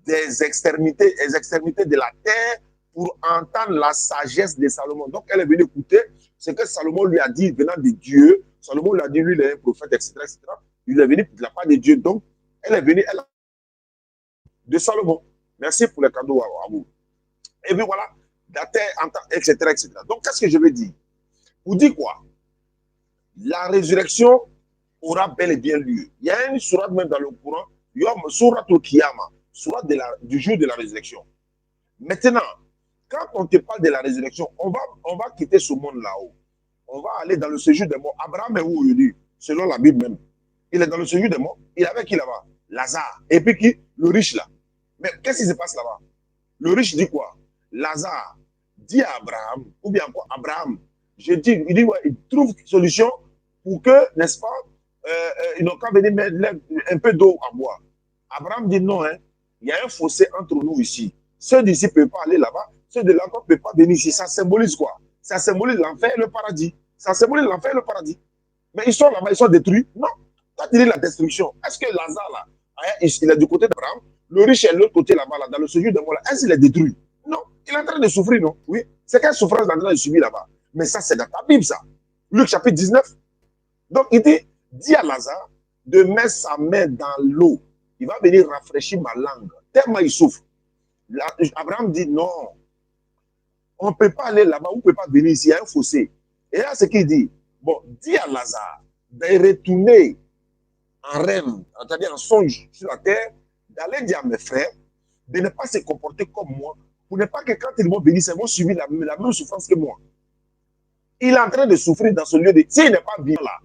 des extrémités de la terre pour entendre la sagesse de Salomon. Donc, elle est venue écouter ce que Salomon lui a dit venant de Dieu. Salomon lui a dit, lui, il est un prophète, etc., etc. Il est venu de la part de Dieu. Donc, elle est venue de Salomon. Merci pour les cadeaux à vous. Et puis voilà, la terre, etc., etc. Donc, qu'est-ce que je veux dire? Vous dites quoi? La résurrection aura bel et bien lieu. Il y a une sourate même dans le Coran, Yom Surat al-Kiyama, sourate du jour de la résurrection. Maintenant, quand on te parle de la résurrection, on va quitter ce monde là-haut. On va aller dans le séjour des morts. Abraham est où aujourd'hui? Selon la Bible même. Il est dans le séjour des morts. Il est avec qui là-bas? Lazare. Et puis qui? Le riche là. Mais qu'est-ce qui se passe là-bas? Le riche dit quoi? Lazare dit à Abraham, ou bien quoi? Abraham, il dit, ouais, il trouve une solution pour que, n'est-ce pas, ils n'ont qu'à venir mettre un peu d'eau à boire. Abraham dit non, hein, il y a un fossé entre nous ici. Ceux d'ici ne peuvent pas aller là-bas, ceux de là-bas ne peuvent pas venir ici. Ça symbolise quoi? Ça symbolise l'enfer et le paradis. Ça symbolise l'enfer et le paradis. Mais ils sont là-bas, ils sont détruits. Non. Toi, tu dis la destruction. Est-ce que Lazare, là, il est du côté d'Abraham, le riche est de l'autre côté là-bas, là, dans le séjour de moi, là, est-ce qu'il est détruit? Non. Il est en train de souffrir, non? Oui. C'est quelle souffrance il est en train de subir là-bas? Mais ça, c'est dans ta Bible, ça. Luc chapitre 19. Donc, il dit à Lazare de mettre sa main dans l'eau. Il va venir rafraîchir ma langue. Tellement il souffre. Là, Abraham dit non. On ne peut pas aller là-bas, on ne peut pas venir ici, il y a un fossé. Et là, ce qu'il dit, bon, dis à Lazare de retourner en rêve, c'est-à-dire en songe sur la terre, d'aller dire à mes frères de ne pas se comporter comme moi, pour ne pas que quand ils vont venir, ils vont subir la même souffrance que moi. Il est en train de souffrir dans ce lieu de... S'il n'est pas vivant là,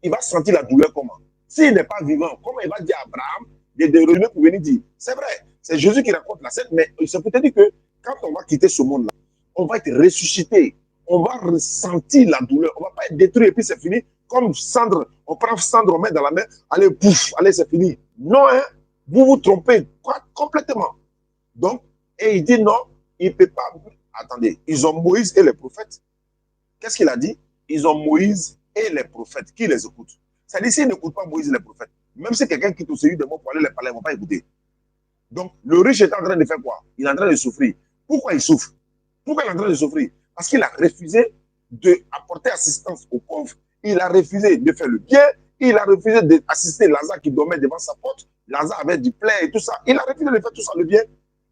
il va sentir la douleur comment? S'il n'est pas vivant, comment il va dire à Abraham de revenir pour venir dire? C'est vrai, c'est Jésus qui raconte la scène, mais c'est peut-être dire que quand on va quitter ce monde-là, on va être ressuscité on va ressentir la douleur. On ne va pas être détruit et puis c'est fini. Comme cendre, on prend cendre, on met dans la main, allez, pouf, allez, c'est fini. Non, hein, vous vous trompez complètement. Donc, et il dit non, il ne peut pas. Attendez, ils ont Moïse et les prophètes. Qu'est-ce qu'il a dit? Ils ont Moïse et les prophètes. Qui les écoute? Ça dit, s'ils n'écoutent pas Moïse et les prophètes, même si quelqu'un quitte au séjour de mots pour aller les parler, ils ne vont pas écouter. Donc, le riche est en train de faire quoi? Il est en train de souffrir. Pourquoi il souffre? Pourquoi il est en train de souffrir? Parce qu'il a refusé d'apporter assistance aux pauvres. Il a refusé de faire le bien. Il a refusé d'assister Lazare qui dormait devant sa porte. Lazare avait du plaid et tout ça. Il a refusé de faire tout ça, le bien.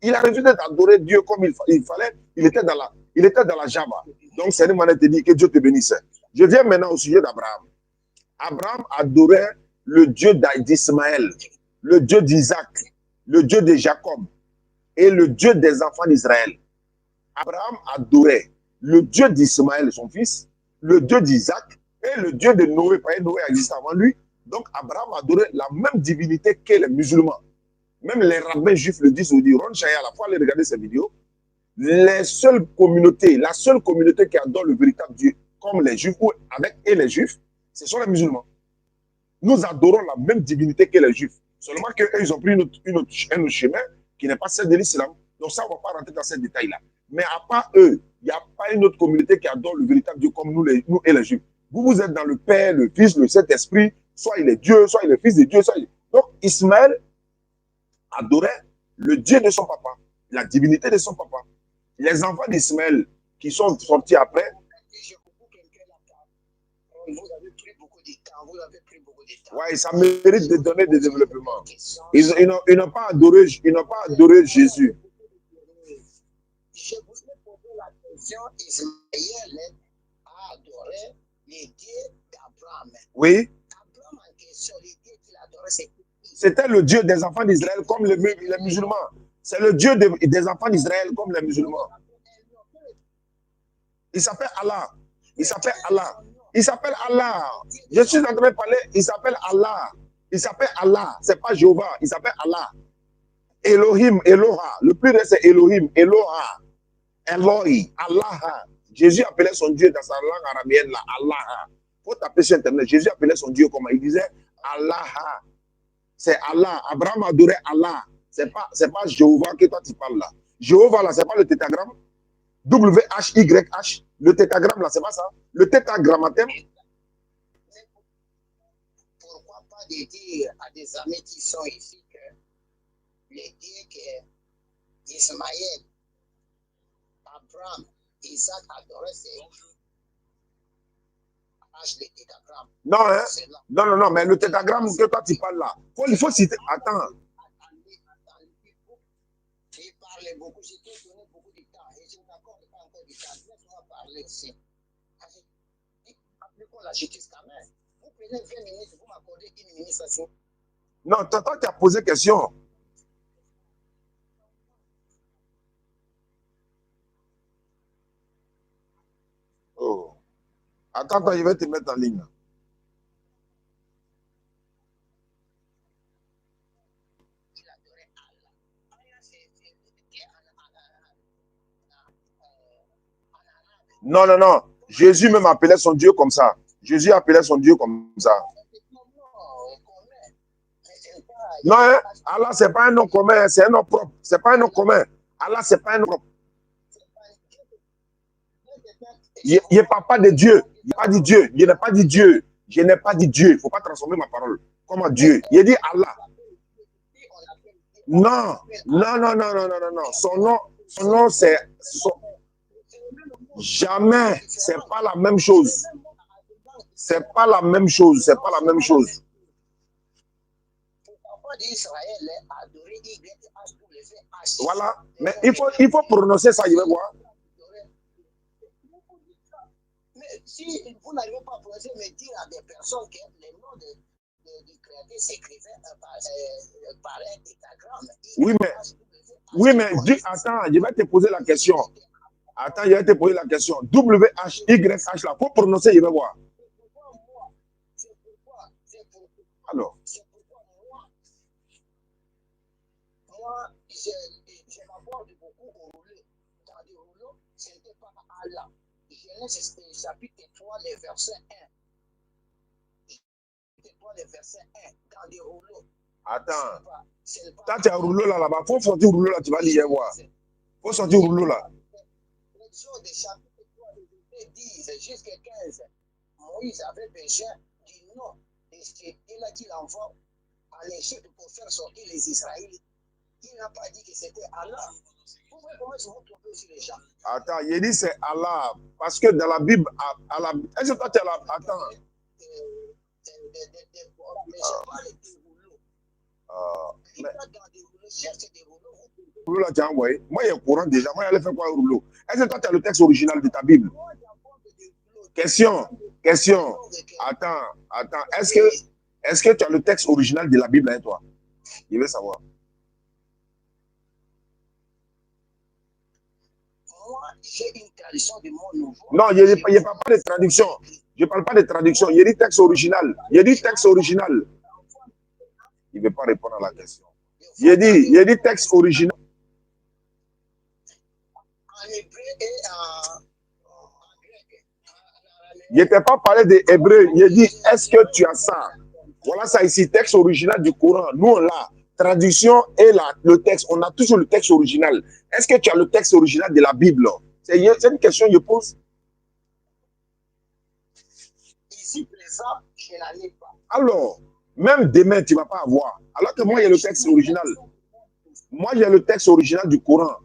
Il a refusé d'adorer Dieu comme il fallait. Il était dans la Java. Donc, c'est une manière de dire que Dieu te bénisse. Je viens maintenant au sujet d'Abraham. Abraham adorait le Dieu d'Ismaël, le Dieu d'Isaac, le Dieu de Jacob et le Dieu des enfants d'Israël. Abraham adorait le Dieu d'Ismaël, son fils, le Dieu d'Isaac et le Dieu de Noé. Parce que Noé existait avant lui. Donc, Abraham adorait la même divinité que les musulmans. Même les rabbins juifs le disent, ou disent, Ron Chaya, à la fois, allez regarder ces vidéos. La seule communauté qui adore le véritable Dieu, comme les juifs ou avec et les juifs, ce sont les musulmans. Nous adorons la même divinité que les juifs. Seulement qu'eux, ils ont pris un autre chemin qui n'est pas celle de l'islam. Donc ça, on ne va pas rentrer dans ces détails-là. Mais à part eux, il n'y a pas une autre communauté qui adore le véritable Dieu comme nous et les juifs. Vous êtes dans le Père, le Fils, le Saint-Esprit, soit il est Dieu, soit il est Fils de Dieu. Donc Ismaël adorait le Dieu de son papa, la divinité de son papa. Les enfants d'Ismaël qui sont sortis après. Ouais, ça mérite de donner des développements. Ils n'ont pas adoré Jésus. Je voudrais poser la question, Ismaël a adoré les dieux d'Abraham. Oui. Abraham en question, les dieux qu'il adorait, c'est c'était le Dieu des enfants d'Israël comme les musulmans. C'est le Dieu des enfants d'Israël comme les musulmans. Il s'appelle Allah. Il s'appelle Allah. Il s'appelle Allah. Je suis en train de parler, il s'appelle Allah. Il s'appelle Allah. Ce n'est pas Jéhovah, il s'appelle Allah. Elohim, Eloha. Le plus c'est Elohim, Eloha. Eloi, Allah. Jésus appelait son Dieu dans sa langue arabienne, là, Allah. Il faut taper sur Internet. Jésus appelait son Dieu comment? Il disait Allah. C'est Allah. Abraham adorait Allah. Ce n'est pas Jéhovah que toi tu parles là. Jéhovah là, ce n'est pas le tétragramme. WHYH. Le tétragramme là, c'est pas ça. Le tétragrammathème. Pourquoi pas de dire à des amis qui sont ici que les dieux qu'Ismaël, Abraham, Isaac adoraient, c'est le tétragramme. Non, hein? Non, mais le tétragramme que toi tu parles là, il faut citer. Attends. Il parlait beaucoup, j'ai donné beaucoup de temps et je n'accorde pas encore du temps. Laisse-moi parler ici. Appliquons la justice quand même. Vous prenez 20 minutes, vous m'accordez 1 minute, ça c'est. Non, toi tu as posé question. Oh. Attends, je vais te mettre en ligne. Non. Jésus même appelait son Dieu comme ça. Jésus appelait son Dieu comme ça. Non, hein? Allah, ce n'est pas un nom commun, c'est un nom propre. Ce n'est pas un nom commun. Allah, ce n'est pas un nom propre. Il n'est pas de Dieu. Il n'a pas dit Dieu. Je n'ai pas dit Dieu. Je n'ai pas dit Dieu. Il ne faut pas transformer ma parole. Comment Dieu? Il a dit Allah. Non. Son nom, c'est... Jamais. Ce n'est pas la même chose. C'est pas la même chose. C'est pas la même chose. Voilà. Mais il faut prononcer ça, il va voir. Mais si vous n'arrivez pas à prononcer, mais dire à des personnes que les noms du créateur s'écrivaient par un tétragramme. Oui, mais attends, je vais te poser la question. Attends, je vais te poser la question. WHYH, là, pour prononcer, il va voir. C'est pourquoi Alors. Moi, je m'aborde beaucoup au rouleau. Dans le rouleau, ce n'était pas Allah. J'ai Genèse chapitre 3, le verset 1. Chapitre 3, le verset 1, dans des rouleaux. Attends. C'est pas- Quand tu as un rouleau là-bas, faut sortir le rouleau là, tu vas lire voir. Faut sortir le rouleau là. L'exode chapitre 3, le verset 10 jusqu'à 15. Moïse avait besoin du nom de ce là qu'il envoie à l'Égypte pour faire sortir les Israélites. Il n'a pas dit que c'était Allah. Vous voyez comment ils vont tromper sur les gens. Attends, il dit c'est Allah. Parce que dans la Bible, Allah. Est-ce que toi tu as la. Attends. Mais je parle des rouleaux. Il va dans des rouleaux, cherche des rouleaux. Le rouleau là, tu as envoyé. Moi, il y a un courant déjà. Moi, il allait faire quoi un rouleau? Est-ce que toi tu as le texte original de ta Bible? Question. Attends. Est-ce que tu as le texte original de la Bible avec toi? Je veux savoir. Moi, j'ai une tradition de mon nouveau. Non, je ne parle pas de traduction. Je ne parle pas de traduction. Il y a dit texte original. Il ne veut pas répondre à la question. Il y a dit texte original. En hébreu et en grec. Il n'était pas parlé des Hébreux. Il a dit, est-ce que tu as ça? Voilà ça ici, texte original du Coran. Nous, on l'a. Traduction et le texte. On a toujours le texte original. Est-ce que tu as le texte original de la Bible? C'est une question que je pose. Ici, présent, je n'en ai pas. Alors, même demain, tu ne vas pas avoir. Alors que moi, il y a le texte original. Moi, j'ai le texte original du Coran.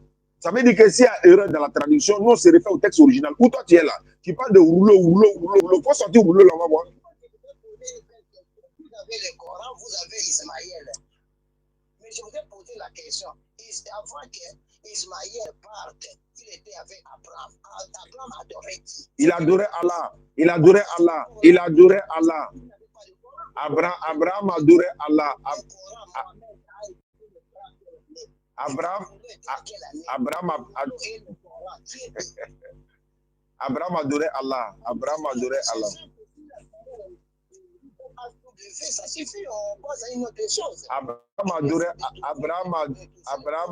Ça veut dire que s'il y a erreur dans la traduction, nous, on se réfère au texte original. Où toi, tu es là? Tu parles de rouleau. Faut sortir rouleau là, on va voir. Vous avez le Coran, vous avez Ismaël. Mais je voudrais poser la question. Avant qu'Ismaël parte, il était avec Abraham. Abraham adorait qui? Il adorait Allah. Abraham adorait Allah. Abraham adorait Allah. Ça suffit, on passe à une autre chose. Abraham adorait Allah. Abraham,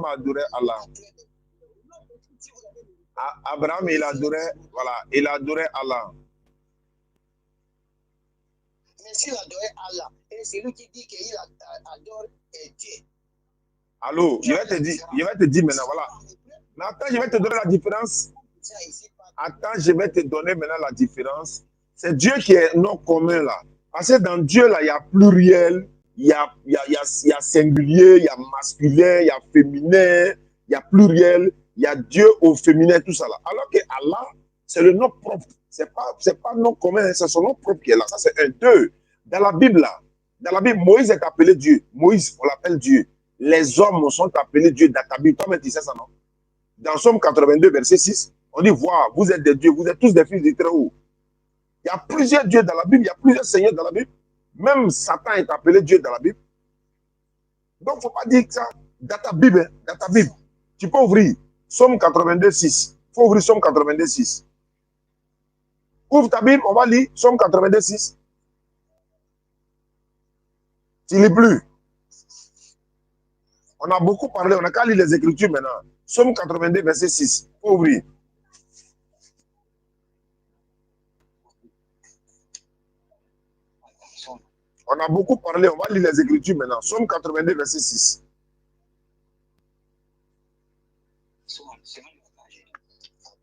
il adorait Allah. Mais s'il adorait Allah, et c'est lui qui dit qu'il adore Dieu. Allô, je vais te dire maintenant, voilà. Mais attends, je vais te donner la différence. C'est Dieu qui est non commun là. Parce que dans Dieu, là, il y a pluriel, il y a singulier, il y a masculin, il y a féminin, il y a pluriel, il y a Dieu au féminin, tout ça là. Alors que Allah, c'est le nom propre. C'est pas non commun, c'est son nom propre qui est là. Ça, c'est un. Deux. Dans la Bible, Moïse est appelé Dieu. Moïse, on l'appelle Dieu. Les hommes sont appelés Dieu dans ta Bible. Toi-même, tu sais ça, non? Dans Somme 82, verset 6, on dit, voilà, vous êtes des dieux, vous êtes tous des fils du Très-Haut. Il y a plusieurs dieux dans la Bible, il y a plusieurs seigneurs dans la Bible. Même Satan est appelé Dieu dans la Bible. Donc, il ne faut pas dire que ça. Dans ta Bible, tu peux ouvrir Somme 82, 6. Il faut ouvrir Somme 82, 6. Ouvre ta Bible, on va lire Somme 82, 6. Tu ne lis plus. On a beaucoup parlé, on n'a qu'à lire les Écritures maintenant. Somme 82, verset 6. Il faut ouvrir. On a beaucoup parlé, on va lire les Écritures maintenant. Somme 82, verset 6.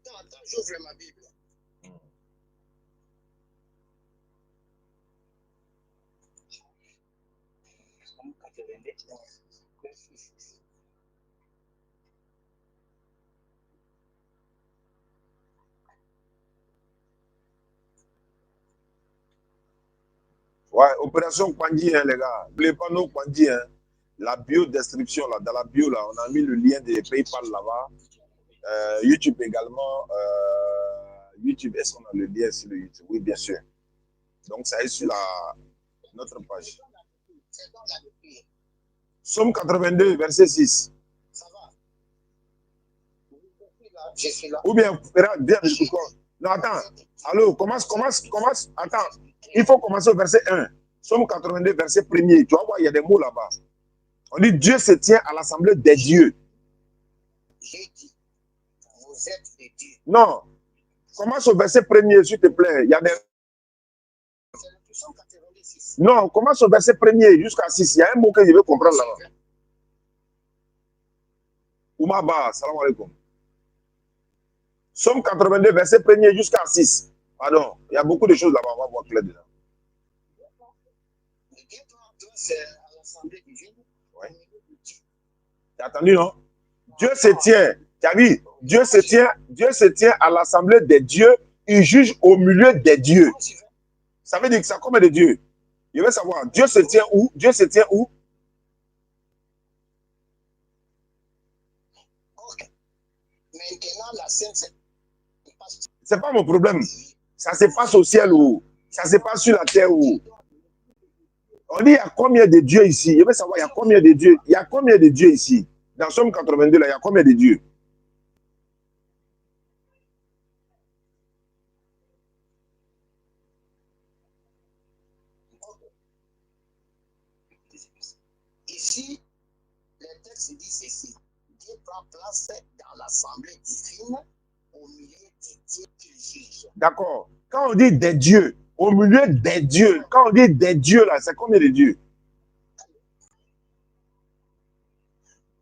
Attends, j'ouvre ma Bible. Somme 82, verset 6. Ouais, opération Kwandi, hein, les gars. N'oubliez pas nos Kwandi, hein. La bio-description, là, dans la bio, là, on a mis le lien des PayPal là-bas. YouTube également. YouTube, est-ce qu'on a le lien sur le YouTube? Oui, bien sûr. Donc, ça est sur notre page. Somme 82, verset 6. Ça va? Je suis là. Ou bien, bien, non, attends. Allô, commence. Attends. Il faut commencer au verset 1. Somme 82, verset 1er. Tu vas voir, il y a des mots là-bas. On dit Dieu se tient à l'assemblée des dieux. J'ai dit, vous êtes des dieux. Non. Commence au verset premier, s'il te plaît. Il y a des... C'est le Psaume 86. Non, commence au verset premier jusqu'à 6. Il y a un mot que je veux comprendre là-bas. Oumaba, salam alaikum. Somme 82, verset premier jusqu'à 6. Pardon, il y a beaucoup de choses là-bas, on va voir clair dedans. Le Dieu c'est à l'assemblée divine. Ouais. Tu as entendu, non? Dieu se tient, tu as vu? Dieu se tient à l'assemblée des dieux, il juge au milieu des dieux. Ça veut dire que ça combien de dieux? Je veux savoir, Dieu se tient où? Dieu se tient où? Ok. Maintenant, la scène, c'est pas mon problème. Ça se passe au ciel ou ça se passe sur la terre ou. On dit il y a combien de dieux ici? Je veux savoir, il y a combien de dieux? Il y a combien de dieux ici? Dans Somme 82, là, il y a combien de dieux? Ici, le texte dit ceci. Dieu prend place dans l'assemblée divine au milieu des dieux qu'il juge. D'accord. Quand on dit des dieux, au milieu des dieux, quand on dit des dieux, là, c'est combien de dieux?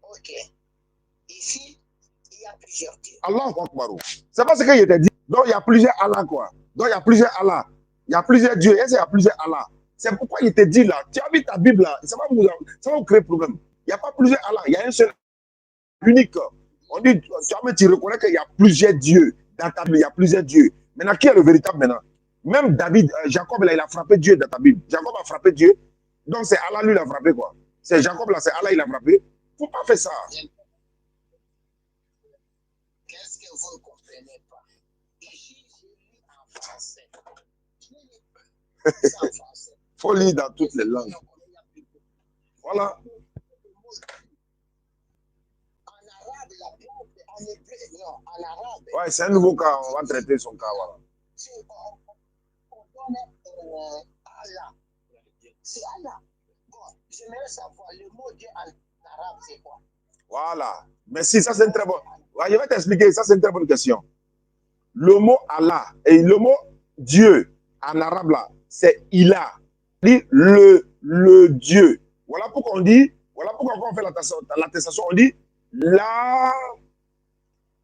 Ok. Ici, il y a plusieurs dieux. Allah Akbar. C'est pas ce qu'il était dit. Donc, il y a plusieurs Allah, quoi. Donc, il y a plusieurs Allah. Il y a plusieurs dieux. Et il y a plusieurs Allah. C'est pourquoi il te dit là, tu as vu ta Bible là, ça va vous créer problème. Il n'y a pas plusieurs Allah, il y a un seul unique. On dit, tu reconnais qu'il y a plusieurs dieux. Dans ta Bible, il y a plusieurs dieux. Maintenant, qui est le véritable maintenant? Même David, Jacob, là, il a frappé Dieu dans ta Bible. Jacob a frappé Dieu. Donc, c'est Allah, lui, il a frappé quoi. C'est Jacob, là, c'est Allah, il a frappé. Il ne faut pas faire ça. Qu'est-ce que vous ne comprenez pas? Ici, je lis en français. C'est en français. Il faut lire dans toutes les langues. Voilà. En arabe, la Bible, en hébreu, non, en arabe. Ouais, c'est un nouveau cas, on va traiter son cas, voilà. On donne Allah. C'est Allah. Bon, j'aimerais savoir, le mot Dieu en arabe, c'est quoi? Voilà. Merci, ça c'est une très bonne. Ouais, je vais t'expliquer, ça c'est une très bonne question. Le mot Allah et le mot Dieu en arabe là, c'est Ilah. Le Dieu. Voilà pourquoi on dit, voilà pourquoi on fait l'attestation, on dit la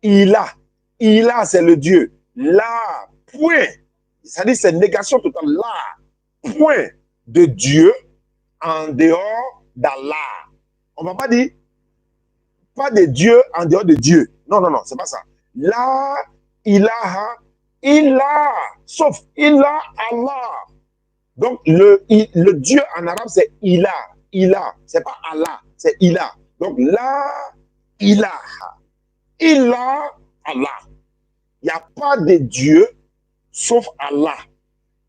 Ilah. Ilah c'est le Dieu. La point. C'est-à-dire c'est négation totale. La point de Dieu en dehors d'Allah. On ne va pas dire pas de Dieu en dehors de Dieu. Non, non, non, c'est pas ça. La ilaha illah. Sauf illah Allah. Donc, le Dieu en arabe, c'est ilah. Ilah. C'est pas Allah, c'est ilah. Donc, la ilaha illah Allah. Il n'y a pas de Dieu sauf Allah.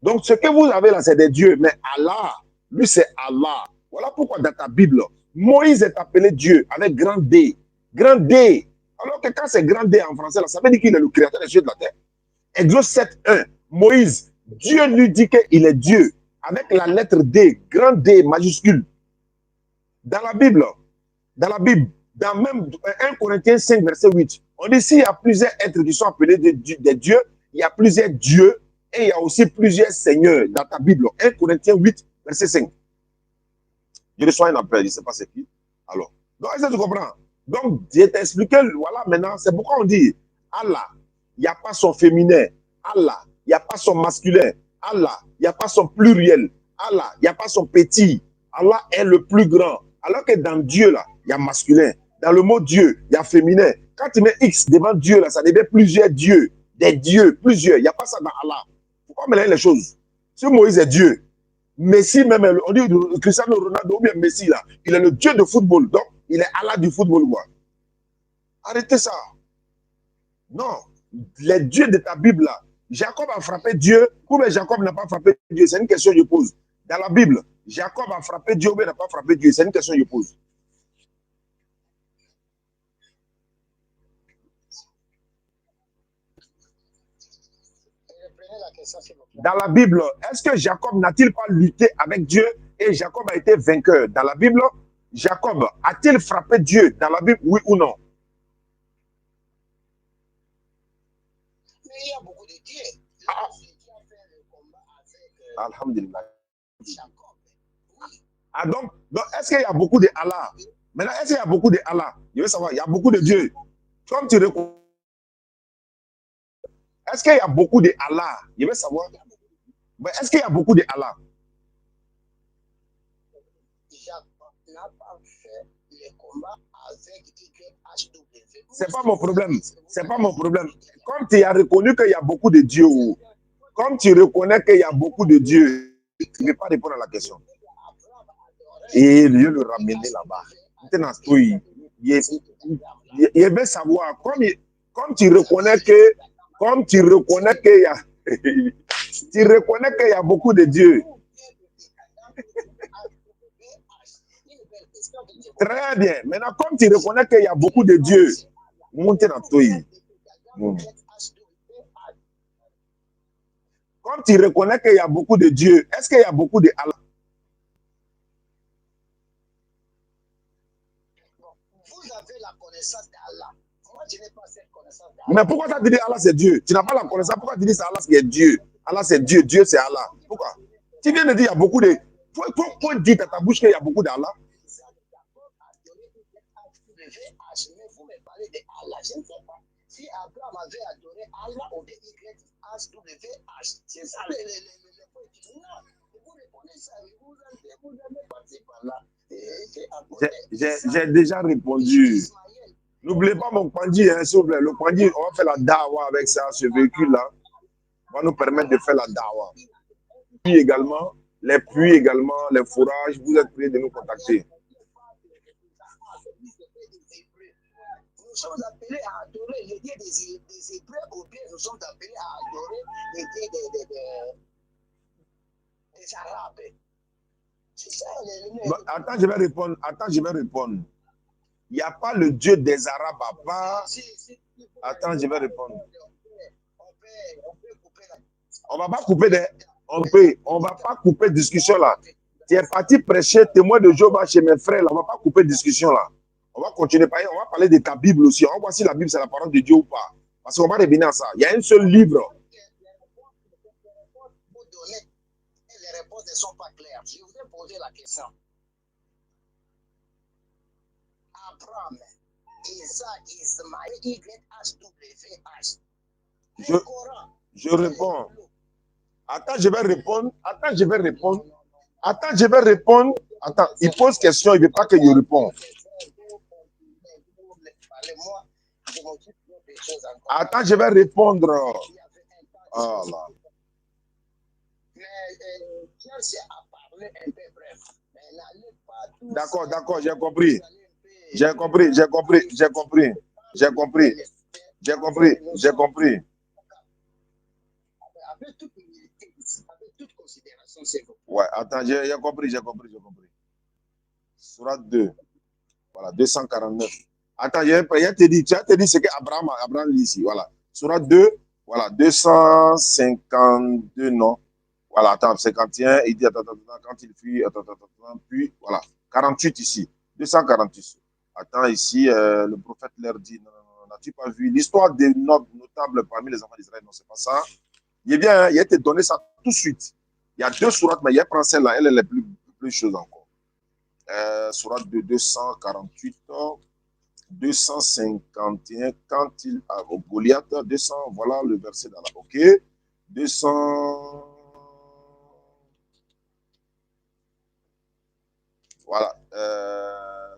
Donc, ce que vous avez là, c'est des dieux. Mais Allah, lui, c'est Allah. Voilà pourquoi dans ta Bible, Moïse est appelé Dieu avec grand D. Grand D. Alors que quand c'est grand D en français, là, ça veut dire qu'il est le créateur des cieux et de la terre. Exode 7.1. Moïse, Dieu lui dit qu'il est Dieu. Avec la lettre D, grand D majuscule. Dans la Bible, dans même 1 Corinthiens 5, verset 8, on dit s'il y a plusieurs êtres qui sont appelés des dieux, il y a plusieurs dieux et il y a aussi plusieurs seigneurs dans ta Bible. 1 Corinthiens 8, verset 5. Je reçois un appel, je ne sais pas c'est qui. Alors, donc, est-ce que tu comprends? Donc, je t'ai expliqué, voilà, maintenant, c'est pourquoi on dit Allah, il n'y a pas son féminin. Allah, il n'y a pas son masculin. Allah, il n'y a pas son pluriel. Allah, il n'y a pas son petit. Allah est le plus grand. Alors que dans Dieu, là, il y a masculin. Dans le mot Dieu, il y a féminin. Quand tu mets X devant Dieu, là, ça devient plusieurs dieux. Des dieux, plusieurs. Il n'y a pas ça dans Allah. Il ne faut pas mélanger les choses. Si Moïse est Dieu, Messi, même, on dit Cristiano Ronaldo ou bien Messi, là, il est le Dieu de football. Donc, il est Allah du football, quoi. Arrêtez ça. Non. Les dieux de ta Bible, là, Jacob a frappé Dieu, ou bien Jacob n'a pas frappé Dieu. C'est une question que je pose. Dans la Bible, Jacob a frappé Dieu, ou bien n'a pas frappé Dieu. C'est une question que je pose. Dans la Bible, est-ce que Jacob n'a-t-il pas lutté avec Dieu et Jacob a été vainqueur? Dans la Bible, Jacob a-t-il frappé Dieu dans la Bible, oui ou non? Mais il y a beaucoup de dieux. Ah. Celui qui a fait le combat avec Alhamdulillah. Jacob. Oui. Ah, donc est-ce qu'il y a beaucoup de Allah? Maintenant, est-ce qu'il y a beaucoup de Allah? Je veux savoir, il y a beaucoup de dieux. Comme tu reconnais, est-ce qu'il y a beaucoup de Allah? Je veux savoir. Mais est-ce qu'il y a beaucoup de Allah? Jacob n'a pas fait le combat avec YHW. C'est pas mon problème. C'est pas mon problème. Comme tu as reconnu qu'il y a beaucoup de dieux, comme tu reconnais qu'il y a beaucoup de dieux, tu ne veux pas répondre à la question. Et je le ramener là-bas. Maintenant, il veut savoir, comme tu reconnais qu'il y a, tu reconnais qu'il y a beaucoup de dieux. Très bien. Maintenant, comme tu reconnais qu'il y a beaucoup de dieux, montez dans toi. Comme tu reconnais qu'il y a beaucoup de dieux, est-ce qu'il y a beaucoup de Allah? Vous avez la connaissance d'Allah. Moi, je n'ai pas cette connaissance d'Allah. Mais pourquoi tu dis Allah c'est Dieu? Tu n'as pas la connaissance. Pourquoi tu dis c'est Allah c'est Dieu? Allah c'est Dieu, Dieu c'est Allah. Pourquoi? Tu viens de dire il y a beaucoup de... Pourquoi dire dans ta bouche qu'il y a beaucoup d'Allah? Mais vous me parlez de Allah, je ne sais pas. Si Abraham avait adoré Allah ou de YHWH, c'est ça le point. Non, vous répondez ça, vous avez parti par là. J'ai déjà répondu. N'oubliez pas mon Kwandi, hein, s'il vous plaît. Le Kwandi, on va faire la dawa avec ça, ce véhicule-là. Va nous permettre de faire la dawa. Puis également, les puits également, les fourrages, vous êtes prêts de nous contacter. Nous sommes appelés à adorer les dieux des Hébreux ou bien nous sommes appelés à adorer les dieux des Arabes. C'est ça. Attends, je vais répondre. Il n'y a pas le Dieu des Arabes à part. Attends, je vais répondre. On va pas couper des... On va pas couper discussion là. Tu es parti prêcher témoin de Jéhovah chez mes frères là. On va pas couper discussion là. On va continuer, on va parler de ta Bible aussi. On va voir si la Bible c'est la parole de Dieu ou pas. Parce qu'on va revenir à ça. Il y a un seul livre. Les réponses ne sont pas claires. Je vous ai posé la question. Abraham, Isaac, Ismaël, YHWH. Je réponds. Attends, je vais répondre. Attends, il pose question, il ne veut pas que je réponde. Attends, je vais répondre. Ah là. D'accord, j'ai compris. Ouais, attends, j'ai compris. Surat 2. Voilà, 249. Attends, tu as te dit ce qu'Abraham lit ici. Voilà. Surat 2, voilà, 252, non. Voilà, attends, 51, il dit, attends, quand il fuit, puis, voilà, 48 ici, 248. Attends, ici, le prophète leur dit, non, n'as-tu pas vu l'histoire des notables parmi les enfants d'Israël? Non, c'est pas ça. Il est bien, il a été donné ça tout de suite. Il y a deux sourates, mais il y a pris celle-là, elle est la plus chose encore. Sourate de 248, 251, quand il a au Goliath, 200, voilà le verset dans la, ok, 200, voilà,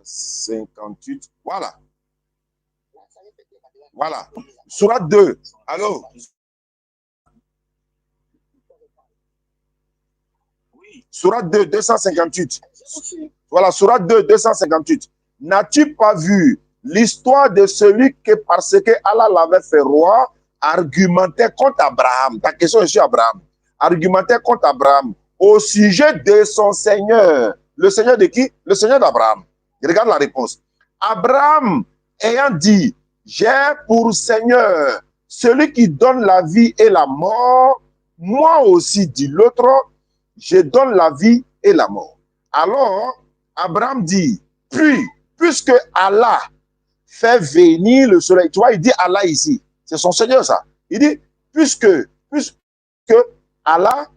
58, voilà, Sourate 2, allô, Sourate 2, 258, voilà, Sourate 2, 258, n'as-tu pas vu l'histoire de celui que, parce que Allah l'avait fait roi, argumentait contre Abraham? Ta question est sur Abraham. Argumentait contre Abraham au sujet de son Seigneur. Le Seigneur de qui? Le Seigneur d'Abraham. Regarde la réponse. Abraham ayant dit, j'ai pour Seigneur celui qui donne la vie et la mort, moi aussi, dit l'autre, je donne la vie et la mort. Alors, Abraham dit, puis, puisque Allah fait venir le soleil, tu vois, il dit Allah ici, c'est son Seigneur ça. Il dit, puisque Allah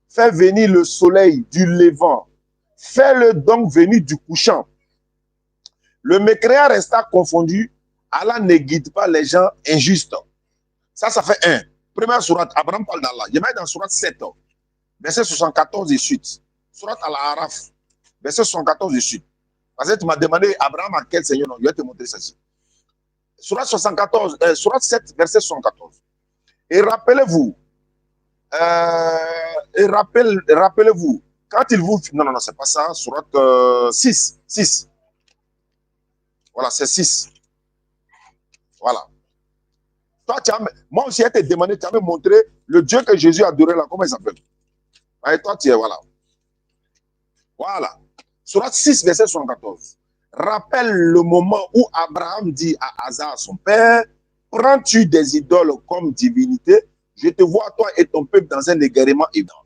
fait venir le soleil du levant, fais-le donc venir du couchant. Le mécréant resta confondu, Allah ne guide pas les gens injustes. Ça fait 1. Première sourate, Abraham parle d'Allah. Je mets dans sourate 7, verset 74 et suite. Sourate Al-Araf, verset 74 et suite. Parce que tu m'as demandé, Abraham, à quel Seigneur? Non, je vais te montrer ceci. Sourate 7, verset 74. Et rappelez-vous, rappelez-vous, quand il vous... Non, c'est pas ça. Sourate 6. Voilà, c'est 6. Voilà. Toi, moi aussi, je t'ai demandé, tu as me montré le Dieu que Jésus adorait là, comment il s'appelle? Et toi, tu es, voilà. Voilà. Sourate 6, verset 74. Rappelle le moment où Abraham dit à Hazar, son père, prends-tu des idoles comme divinité? Je te vois, toi et ton peuple, dans un égarement évident.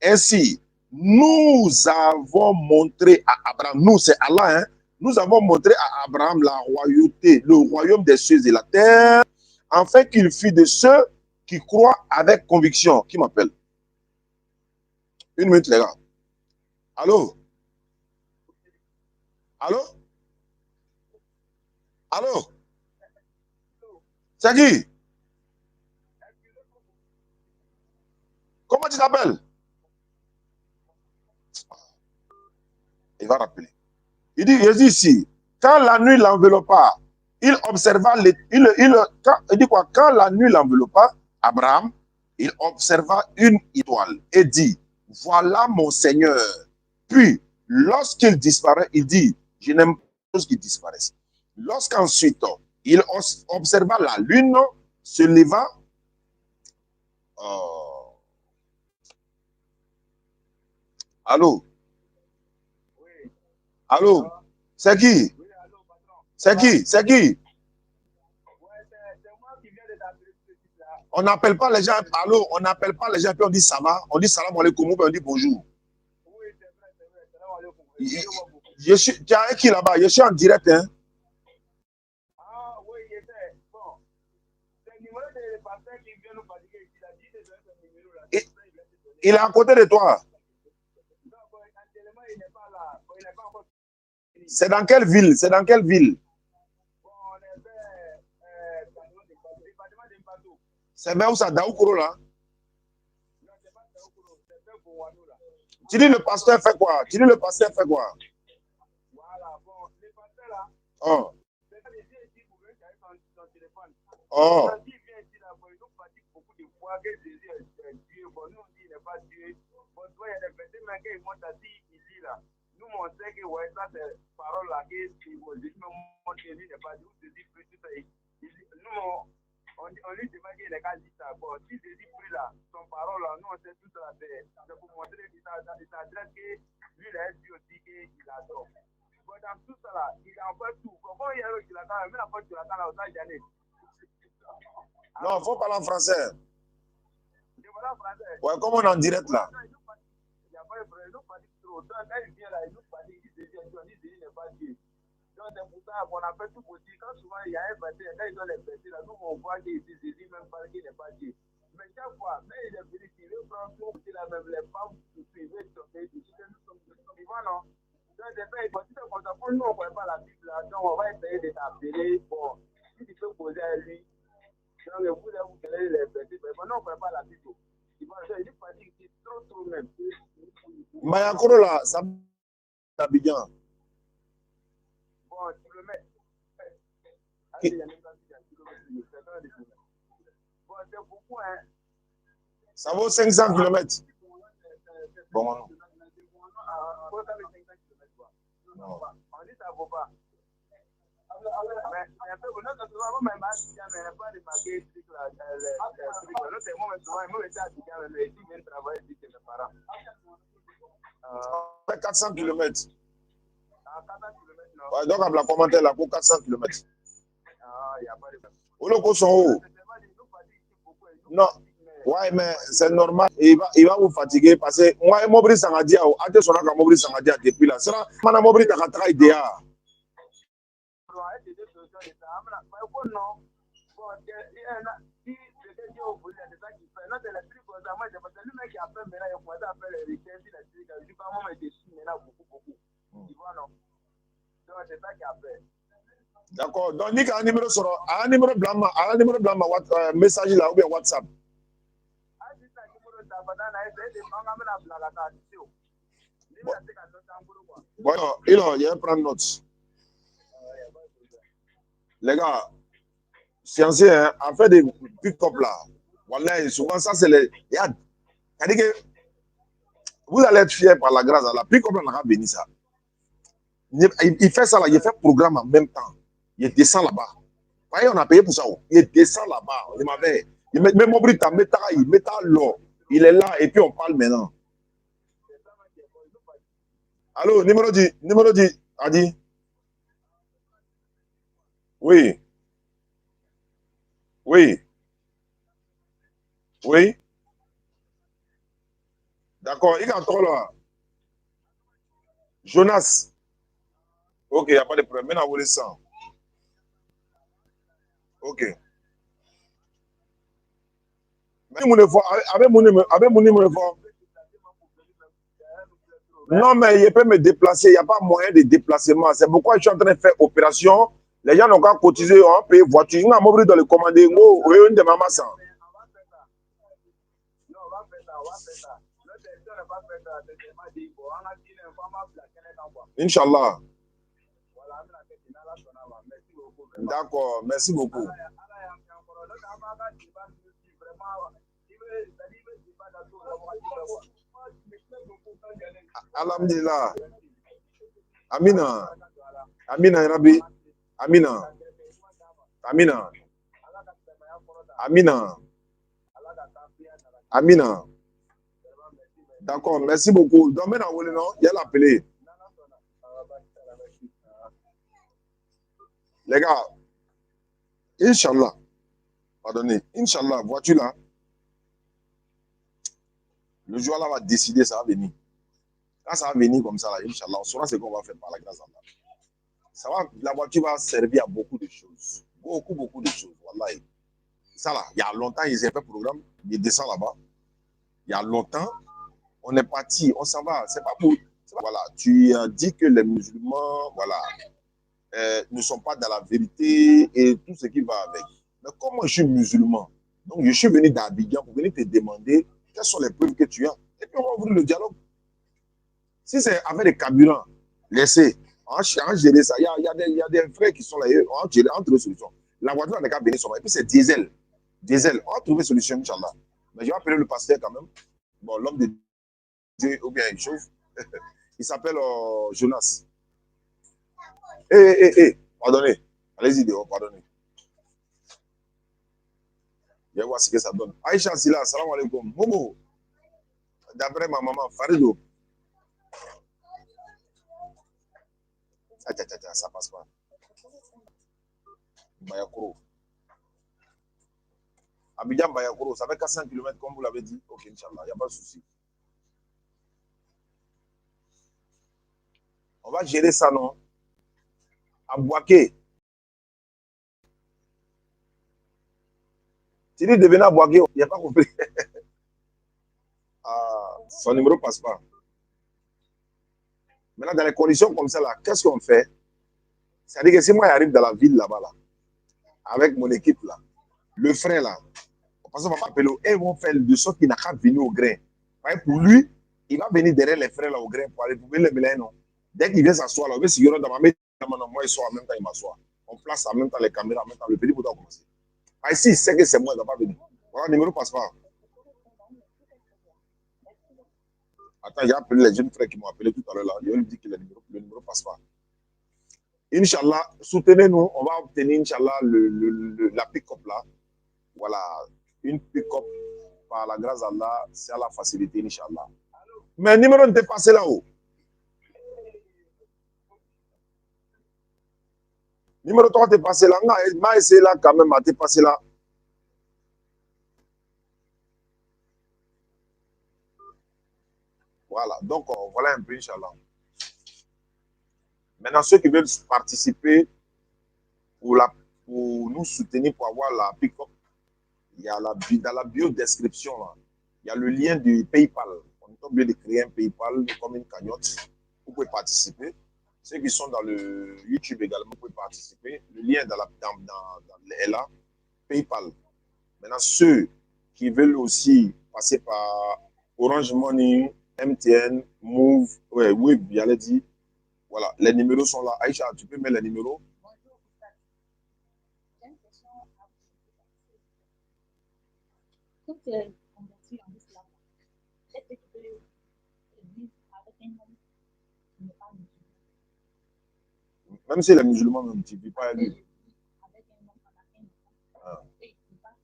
Ainsi, nous avons montré à Abraham, nous c'est Allah, hein, nous avons montré à Abraham la royauté, le royaume des cieux et la terre, afin qu'il fût de ceux qui croient avec conviction. Qui m'appelle? Une minute, les gars. Allô? Allô? Allô? C'est qui? Comment tu t'appelles? Il va rappeler. Il dit ici, quand la nuit l'enveloppa, il observa, il dit quoi? Quand la nuit l'enveloppa, Abraham, il observa une étoile et dit, voilà mon Seigneur. Puis, lorsqu'il disparaît, il dit, je n'aime pas qu'il disparaisse. Lorsqu'ensuite, il observa la lune se leva. Allô? Allô? C'est qui? C'est qui? C'est qui? On n'appelle pas les gens, allô, on n'appelle pas les gens, puis on dit ça va, on dit salam alaikum, puis on dit bonjour. Tu as qui là-bas? Je suis en direct, hein? Il est à côté de toi. C'est dans quelle ville? C'est dans quelle ville? C'est même où ça, Daoukoro là? Tu dis le pasteur fait quoi? Tu dis le pasteur fait quoi? Oh. Oh. Nous, on sait que ouais, ça, c'est parole là, que Jésus me montre que lui n'est pas Dieu, Jésus prie tout ça. Nous, on lui demande qu'il n'est qu'à dire ça. Bon, si Jésus prie là, son parole là, nous, on sait tout ça, c'est pour montrer qu'il s'adresse que lui, il a dit aussi qu'il adore. Bon, dans tout ça là, il a fait tout. Comment il y a eu qu'il attend, même la fois qu'il attend là, on a gagné. Non, il faut parler en français. Ouais, comme on est en direct là. Il n'y a pas de problème, nous pas dit trop. Quand il vient là, il nous pas dit qu'il n'est pas Dieu. Donc c'est pour ça qu'on a fait tout possible. Quand souvent il y a un verset, quand ils ont les versets là, nous on voit qu'il dit Jésus même pas qu'il n'est pas Dieu. Mais chaque fois, quand il est venu, il veut prendre tout aussi là même les femmes qui suivent son pays, nous sommes vivants, non? Donc c'est fait, si c'est comme ça, pour nous on ne connaît pas la Bible là, donc on va essayer de t'appeler. Bon, si tu peux poser à lui, donc vous allez vous donner les versets, mais maintenant on ne connaît pas la Bible. Il dit pas dire que c'est trop même. Mayakoro là, ça Abidjan. Bon, tu le mets. Bon, c'est beaucoup, hein. Ça vaut 500 km. Bon, non. Non. On dit ça vaut pas. Mais un peu, nous, souvent, même à Abidjan, mais pas de marquer les trucs là. Nous, c'est moi, moi, j'étais à Abidjan, mais ici, je viens travailler ici chez mes parents. 400 km. 400 km, non? Ouais, donc, on va commenter là pour 400 km. Ah, il n'y a pas de problème. Où le sont haut? Non. Ouais, mais c'est normal. Il va vous fatiguer parce que moi, Mobri Sangadia, Ate Sonaka Mobri Sangadia depuis là. C'est là, Mana Mobri Takataka Idea. maintenant, c'est le plus important. Moi, parce que lui-même qui a fait maintenant, il a commencé à faire les recherches sur les trucs. Je dis, comment on est dessus maintenant, beaucoup. Tu vois, non? Donc, c'est ça qu'il a fait. D'accord. Donc, il y a un numéro sur un numéro blanc, message là ou bien WhatsApp. Bon, il y a un prendre note. Les gars, scientifique, hein, en fait des pick-up là. Voilà, et souvent ça c'est les. C'est-à-dire que vous allez être fiers par la grâce à la pick-up là, on a béni ça. Il fait ça là, il fait programme en même temps. Il descend là-bas. Vous voyez, on a payé pour ça. Il descend là-bas. Il met mon brut, il met l'eau. Il est là et puis on parle maintenant. Allô, numéro 10, Adi. Oui. D'accord, il y a trop là. Jonas. Ok, il n'y a pas de problème. Maintenant, vous les sent. Ok. Avec mon numéro fort. Non, mais il peut me déplacer. Il n'y a pas moyen de déplacement. C'est pourquoi je suis en train de faire opération. Les gens n'ont qu'à cotiser, on paye voiture. Il y a un mobile dans le commandé. On de maman sans. Inch'Allah. D'accord, merci beaucoup. Alhamdulillah. Amina. Amina, Rabbi. Amina. Amina. Amina. Amina. D'accord, merci beaucoup. Donc, maintenant, il y a l'appelé. Les gars, Inch'Allah, pardonnez, Inch'Allah, vois-tu là, le jour là va décider, ça va venir. Quand ça va venir comme ça, là, Inch'Allah, on saura ce qu'on va faire par la grâce d'Allah. Ça va, la voiture va servir à beaucoup de choses. Beaucoup de choses. Wallahi. Ça là, il y a longtemps, ils ont fait un programme, ils descendent là-bas. Il y a longtemps, on est parti, on s'en va. C'est pas pour. Voilà, tu dis que les musulmans, voilà, ne sont pas dans la vérité et tout ce qui va avec. Mais comment je suis musulman, donc je suis venu d'Abidjan pour venir te demander quelles sont les preuves que tu as. Et puis on va ouvrir le dialogue. Si c'est avec des carburants, laissez. On gérer ça. Il y a des frères qui sont là, on va trouver solution. La voiture, on n'a qu'à bénir son. Et puis c'est diesel. On va trouver solution, Inch'Allah. Mais je vais appeler le pasteur quand même. Bon, l'homme de Dieu, ou bien il chauffe. Il s'appelle Jonas. Pardonnez. Allez-y dehors, pardonnez. Je vais voir ce que ça donne. Aïcha Sila, salam alaikum. Momo, d'après ma maman, Farido. Ça passe pas. Bayakoro. Abidjan Bayakoro, ça fait 400 km comme vous l'avez dit. Ok, Inch'Allah, il n'y a pas de souci. On va gérer ça, non? À Boaké. Tu dis de venir à Boaké, il n'y a pas compris. Son numéro ne passe pas. Maintenant, dans les conditions comme ça, là, qu'est-ce qu'on fait? C'est-à-dire que si moi j'arrive dans la ville là-bas, là, avec mon équipe, là, le frère, là, parce qu'on va pas appeler, ils vont faire de sorte qu'il n'a qu'à venir au grain. Pour lui, il va venir derrière les frères là au grain pour aller pour les mêler, non. Dès qu'il vient s'asseoir, là, il va se dans ma main, moi, il sort en même temps, il m'assoit. On place en même temps les caméras, en même temps, le petit bouton commencer. Ici, il sait que c'est moi, il ne va pas venir. Voilà, le numéro ne passe pas. Attends, j'ai appelé les jeunes frères qui m'ont appelé tout à l'heure là. Je lui dis que le numéro ne passe pas. Inch'Allah, soutenez-nous. On va obtenir, Inch'Allah, la pick-up là. Voilà, une pick-up par la grâce d'Allah, c'est à la facilité, Inch'Allah. Mais le numéro n'était passé là-haut. Numéro 3 t'es passé là. M'a essayé là quand même, t'es passé là. Voilà, donc voilà un peu, Inch'Allah. Maintenant, ceux qui veulent participer pour nous soutenir pour avoir la pick-up, il y a dans la bio-description, là, il y a le lien du PayPal. On est obligé de créer un PayPal comme une cagnotte. Vous pouvez participer. Ceux qui sont dans le YouTube également, vous pouvez participer. Le lien est là, PayPal. Maintenant, ceux qui veulent aussi passer par Orange Money, MTN, Move, ouais, Web, j'allais dire. Voilà, les numéros sont là. Aïcha, tu peux mettre les numéros. Bonjour, Oustaz. J'ai une question à vous poser. Quand tu es converti en islam, est-ce que tu peux vivre avec un homme qui n'est pas musulman? Même si les musulmans ne ne vivent pas à lui. Avec un homme, on a un enfant. Et il n'est pas.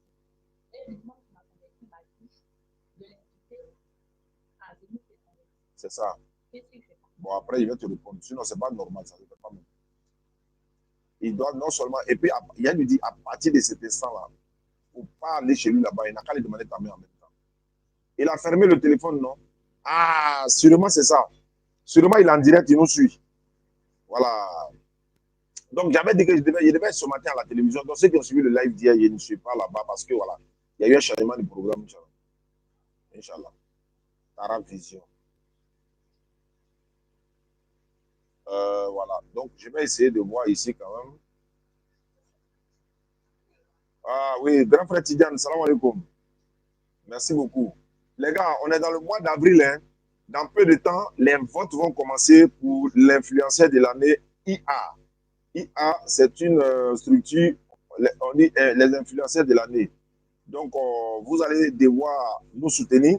Et le moment qui m'a converti m'a dit de l'inviter à venir se convertir. C'est ça. Qu'est-ce qu'il fait? Bon, après, il va te répondre. Sinon, c'est pas normal, ça ne fait pas même. Il doit non seulement. Et puis, il lui dit, à partir de cet instant-là, il ne faut pas aller chez lui là-bas. Il n'a qu'à lui demander ta main en même temps. Il a fermé le téléphone, non? Ah, sûrement, c'est ça. Sûrement, il est en direct, il nous suit. Voilà. Donc, j'avais dit que je devais être ce matin à la télévision. Donc, ceux qui ont suivi le live d'hier, je ne suis pas là-bas parce que, voilà, il y a eu un changement du programme, Inch'Allah. Arab Vision. Voilà. Donc, je vais essayer de voir ici quand même. Ah oui, grand frère Tidiane, salam alaikum. Merci beaucoup. Les gars, on est dans le mois d'avril. Hein. Dans peu de temps, les votes vont commencer pour l'influenceur de l'année IA. IA, c'est une structure, on dit les influenceurs de l'année. Donc, vous allez devoir nous soutenir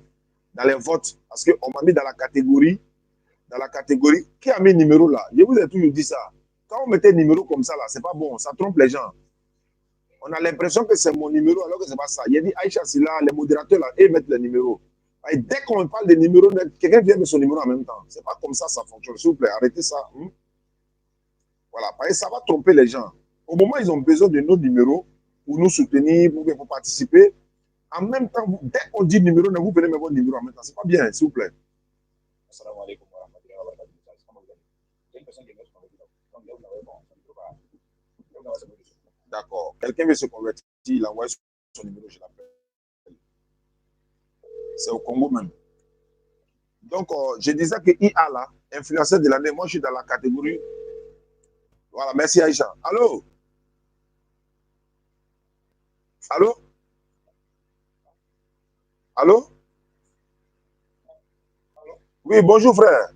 dans les votes parce qu'on m'a mis dans la catégorie. Qui a mis numéro là? Je vous ai toujours dit ça. Quand on mettait numéro comme ça, là, c'est pas bon, ça trompe les gens. On a l'impression que c'est mon numéro alors que c'est pas ça. Il y a dit Aïcha, c'est là, les modérateurs là, ils mettent les numéros. Et dès qu'on parle des numéros, quelqu'un vient mettre son numéro en même temps. C'est pas comme ça fonctionne. S'il vous plaît, arrêtez ça. Voilà, parce que ça va tromper les gens. Au moment où ils ont besoin de nos numéros pour nous soutenir, pour participer, en même temps, dès qu'on dit numéro, vous venez mettre votre numéro en même temps. C'est pas bien, s'il vous plaît. Assalamu alaikum wa rahmatullahi wa barakatuh. D'accord. Quelqu'un veut se convertir, il envoie son numéro, je l'appelle. C'est au Congo même. Donc, je disais que IA, là, influenceur de l'année, moi, je suis dans la catégorie. Voilà, merci Aïcha. Allô? Allô? Allô? Oui, bonjour frère.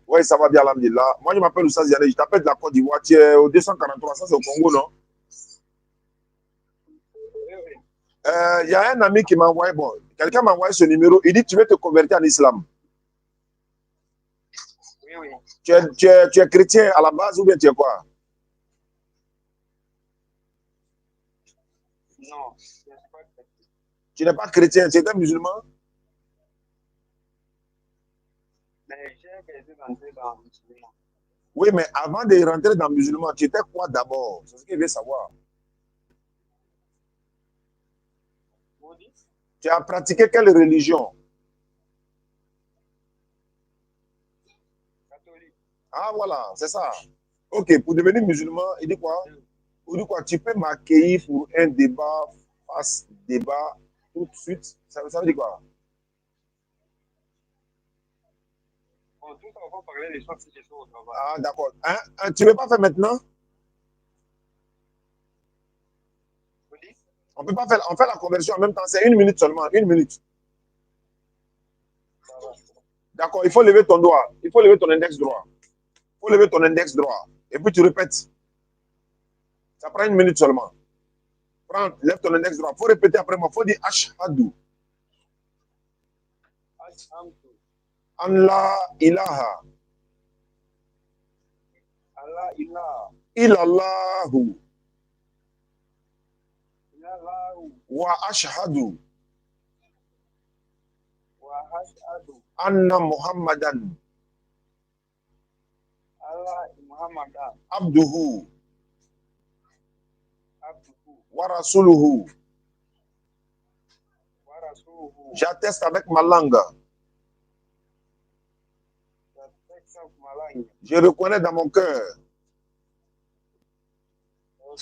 Oui, ça va bien, alhamdulillah. Moi, je m'appelle Oustaz Yané, je t'appelle de la Côte d'Ivoire. Tu es au 243, ça c'est au Congo, non? Il y a un ami qui m'a envoyé, bon, quelqu'un m'a envoyé ce numéro, il dit tu veux te convertir en islam. Oui, oui. Tu es chrétien à la base ou bien tu es quoi? Non, je ne suis pas chrétien. Tu n'es pas chrétien, tu es un musulman? Mais j'ai essayé d'entrer dans le musulman. Oui, mais avant de rentrer dans le musulman, tu étais quoi d'abord? C'est ce qu'il veut savoir. Vous dites? Tu as pratiqué quelle religion? Catholique. Ah, voilà, c'est ça. Ok, pour devenir musulman, il dit quoi? Il dit quoi? Tu peux m'accueillir pour un débat, face débat, tout de suite. Ça veut dire quoi? Bon, tout ça, on va parler des choses si je suis au travail. Ah, d'accord. Hein? Tu ne veux pas faire maintenant? Vous dites? On peut pas faire, on fait la conversion en même temps. C'est 1 minute seulement, 1 minute. D'accord, il faut lever ton doigt. Il faut lever ton index droit. Il faut lever ton index droit. Et puis tu répètes. Ça prend 1 minute seulement. Lève ton index droit. Il faut répéter après moi. Il faut dire Ashhadu. Ashhadu. An la ilaha. Allah ilaha. Illallahu. Illallahu. Wa ashhadu. Wa ashhadu. Anna Muhammadan. Allah Muhammadan. Abduhu. Abduhu. Wa rasuluhu. Wa rasuluhu. J'atteste avec ma langue. Je reconnais dans mon cœur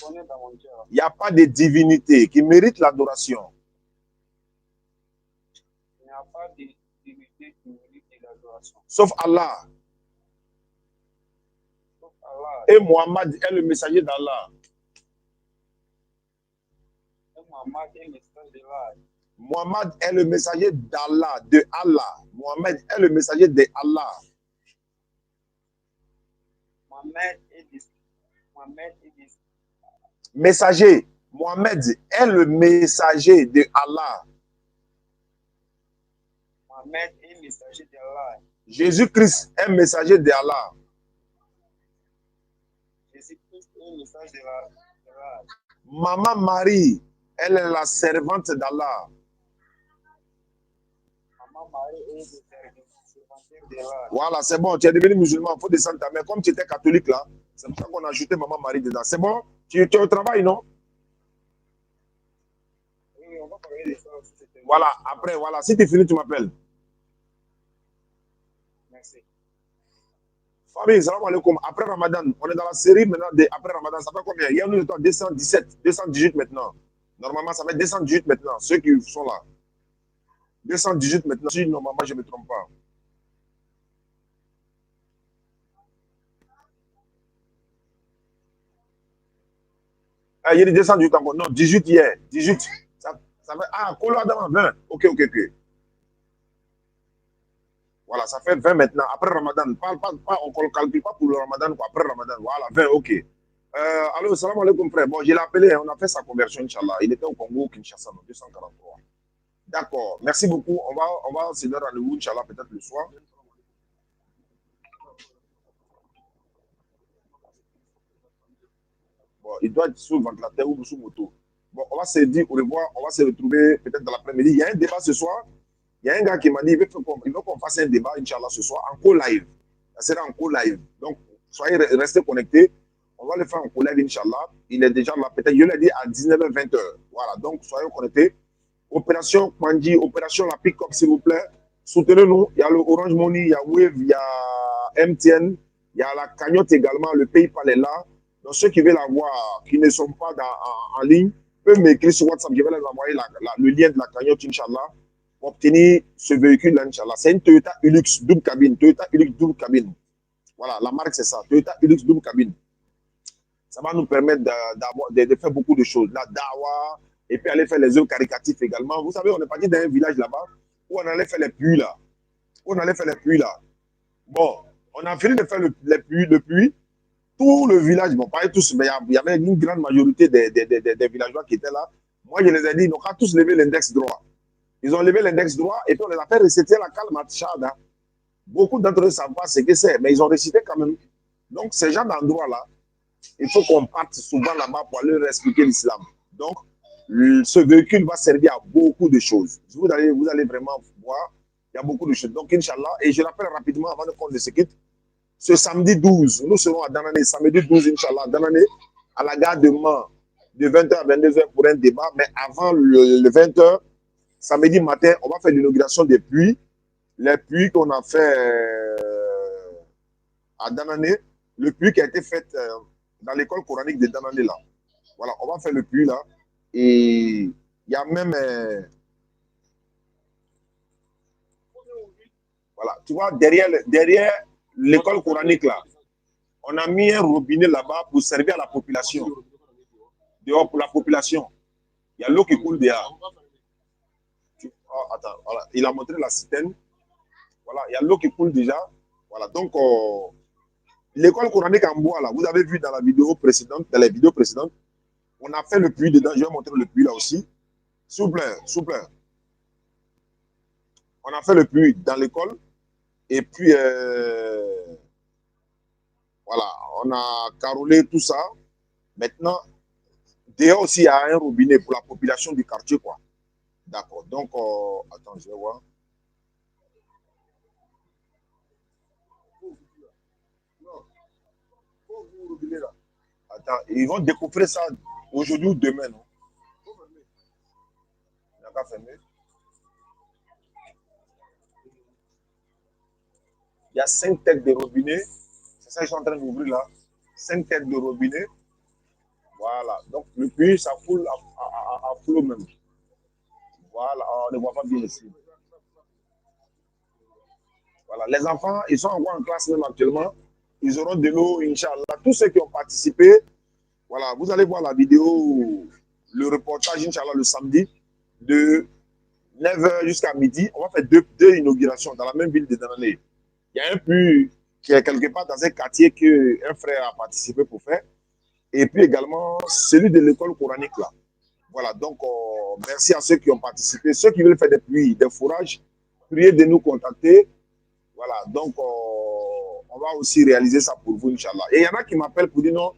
reconnais dans mon cœur. Il n'y a pas de divinité qui mérite l'adoration. Il n'y a pas de divinité qui mérite l'adoration. Sauf Allah. Sauf Allah. Et Mohammed est le messager d'Allah. Et Mohammed est le messager d'Allah. Mohammed est le messager d'Allah, de Allah. Mohammed est le messager de Allah. Mohammed est le messager. Mohammed est le messager de Allah. Mohammed est le messager d'Allah. Jésus-Christ est messager d'Allah. Jésus-Christ est le messager d'Allah. Maman Marie, elle est la servante d'Allah. Maman Marie est le serviteur d'Allah. Voilà, c'est bon, tu es devenu musulman, il faut descendre ta mère. Comme tu étais catholique là, c'est pour ça qu'on a ajouté Maman Marie dedans. C'est bon? Tu es au travail, non? Oui, on va parler de ça aussi. Voilà, après, voilà, si tu es fini, tu m'appelles. Merci. Famille, salam alaikum. Après Ramadan, on est dans la série maintenant après Ramadan. Ça fait combien? Il y a eu le temps 217, 218 maintenant. Normalement, ça va être 218 maintenant, ceux qui sont là. 218 maintenant, si normalement je ne me trompe pas. Ah, il y a des 218 encore. Non, 18 hier. 18. Ça fait, Kolo Adam 20. Ok. Voilà, ça fait 20 maintenant. Après Ramadan. On ne calcule pas pour le Ramadan. Après Ramadan. Voilà, 20, ok. Allô, salam alaikum frère. Bon, je l'ai appelé, on a fait sa conversion, Inch'Allah. Il était au Congo, Kinshasa, 243. D'accord, merci beaucoup. On va se donner rendez-vous, Inch'Allah, peut-être le soir. Bon, il doit être sous le ventilateur ou sous moto. Bon, on va se dire au revoir, on va se retrouver peut-être dans l'après-midi. Il y a un débat ce soir. Il y a un gars qui m'a dit il veut qu'on fasse un débat, Inch'Allah, ce soir, en co-live. Ça sera en co-live. Donc, soyez restés connectés. On va le faire en co-live, Inch'Allah. Il est déjà là, peut-être, je l'ai dit, à 19h, 20h. Voilà, donc, soyez connectés. Opération Kwandi, opération la pick-up, s'il vous plaît. Soutenez-nous. Il y a le Orange Money, il y a Wave, il y a MTN, il y a la cagnotte également, le PayPal est là. Donc, ceux qui veulent la voir, qui ne sont pas en ligne, peuvent m'écrire sur WhatsApp. Je vais leur envoyer le lien de la cagnotte, Inch'Allah, pour obtenir ce véhicule-là, Inch'Allah. C'est une Toyota Hilux double cabine. Toyota Hilux double cabine. Voilà, la marque, c'est ça. Toyota Hilux double cabine. Ça va nous permettre de faire beaucoup de choses. La dawa, et puis aller faire les œuvres caritatives également. Vous savez, on est parti dans un village là-bas où on allait faire les puits là. Bon, on a fini de faire le puits. Tout le village, bon, pas tous, mais il y avait une grande majorité des villageois qui étaient là. Moi, je les ai dit, ils n'ont pas tous levé l'index droit. Ils ont levé l'index droit et puis on les a fait réciter la calme Tchada. Beaucoup d'entre eux ne savent pas ce que c'est, mais ils ont récité quand même. Donc, ces gens d'endroits-là, il faut qu'on parte souvent là-bas pour aller leur expliquer l'islam. Donc, ce véhicule va servir à beaucoup de choses. Vous allez vraiment voir, il y a beaucoup de choses. Donc, Inch'Allah, et je rappelle rapidement avant qu'on ne se quitte, ce samedi 12, nous serons à Danané, samedi 12, Inch'Allah, à Danané, à la gare de Mans, de 20h à 22h pour un débat. Mais avant le 20h, samedi matin, on va faire l'inauguration des puits. Les puits qu'on a fait à Danané, le puits qui a été fait dans l'école coranique de Danané là. Voilà, on va faire le puits là. Et il y a même... voilà, tu vois, derrière l'école coranique là, on a mis un robinet là-bas pour servir à la population. Dehors pour la population. Il y a l'eau qui coule dehors. Oh, attends, voilà. Il a montré la citerne. Voilà, il y a l'eau qui coule déjà. Voilà, donc l'école coranique en bois là, vous avez vu dans la vidéo précédente, dans les vidéos précédentes, on a fait le puits dedans. Je vais montrer le puits là aussi. S'il vous plaît. On a fait le puits dans l'école. Et puis, voilà, on a carrelé tout ça. Maintenant, dehors aussi, il y a un robinet pour la population du quartier, quoi. D'accord. Donc, attends, je vais voir. Attends, ils vont découvrir ça aujourd'hui ou demain, non? Il n'a pas fermé. Il y a 5 têtes de robinet. C'est ça qu'ils sont en train d'ouvrir là. 5 têtes de robinet. Voilà. Donc, le puits, ça coule à flot même. Voilà. On ne voit pas bien ici. Voilà. Les enfants, ils sont encore en classe même actuellement. Ils auront de l'eau, Inch'Allah. Tous ceux qui ont participé, voilà, vous allez voir la vidéo, le reportage, Inch'Allah, le samedi, de 9h jusqu'à midi. On va faire deux inaugurations dans la même ville de Danané. Il y a un puits qui est quelque part dans un quartier qu'un frère a participé pour faire. Et puis également celui de l'école coranique là. Voilà, donc merci à ceux qui ont participé. Ceux qui veulent faire des puits, des fourrages, priez de nous contacter. Voilà, donc on va aussi réaliser ça pour vous, Inch'Allah. Et il y en a qui m'appellent pour dire non,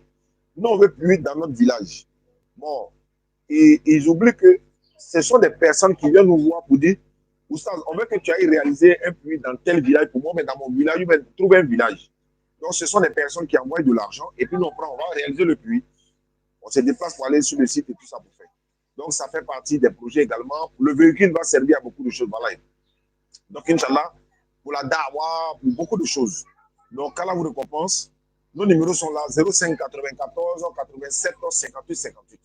nous on veut puits dans notre village. Bon, et ils oublient que ce sont des personnes qui viennent nous voir pour dire, Oustaz, on veut que tu ailles réaliser un puits dans tel village pour moi, mais dans mon village, je vais trouver un village. Donc ce sont des personnes qui envoient de l'argent et puis nous on va réaliser le puits. On se déplace pour aller sur le site et tout ça pour faire. Donc, ça fait partie des projets également. Le véhicule va servir à beaucoup de choses. Voilà. Donc, Inch'Allah, pour la dawa, pour beaucoup de choses. Donc, Allah vous récompense. Nos numéros sont là 05 94 87 58 58.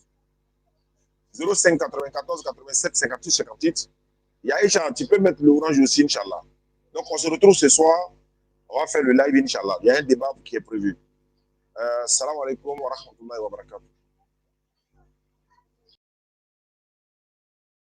05 94 87 58 58. Yaïcha, tu peux mettre l'orange aussi, Inch'Allah. Donc, on se retrouve ce soir. On va faire le live, Inch'Allah. Il y a un débat qui est prévu. Salam alaikum wa rahmatullahi wa barakatuh.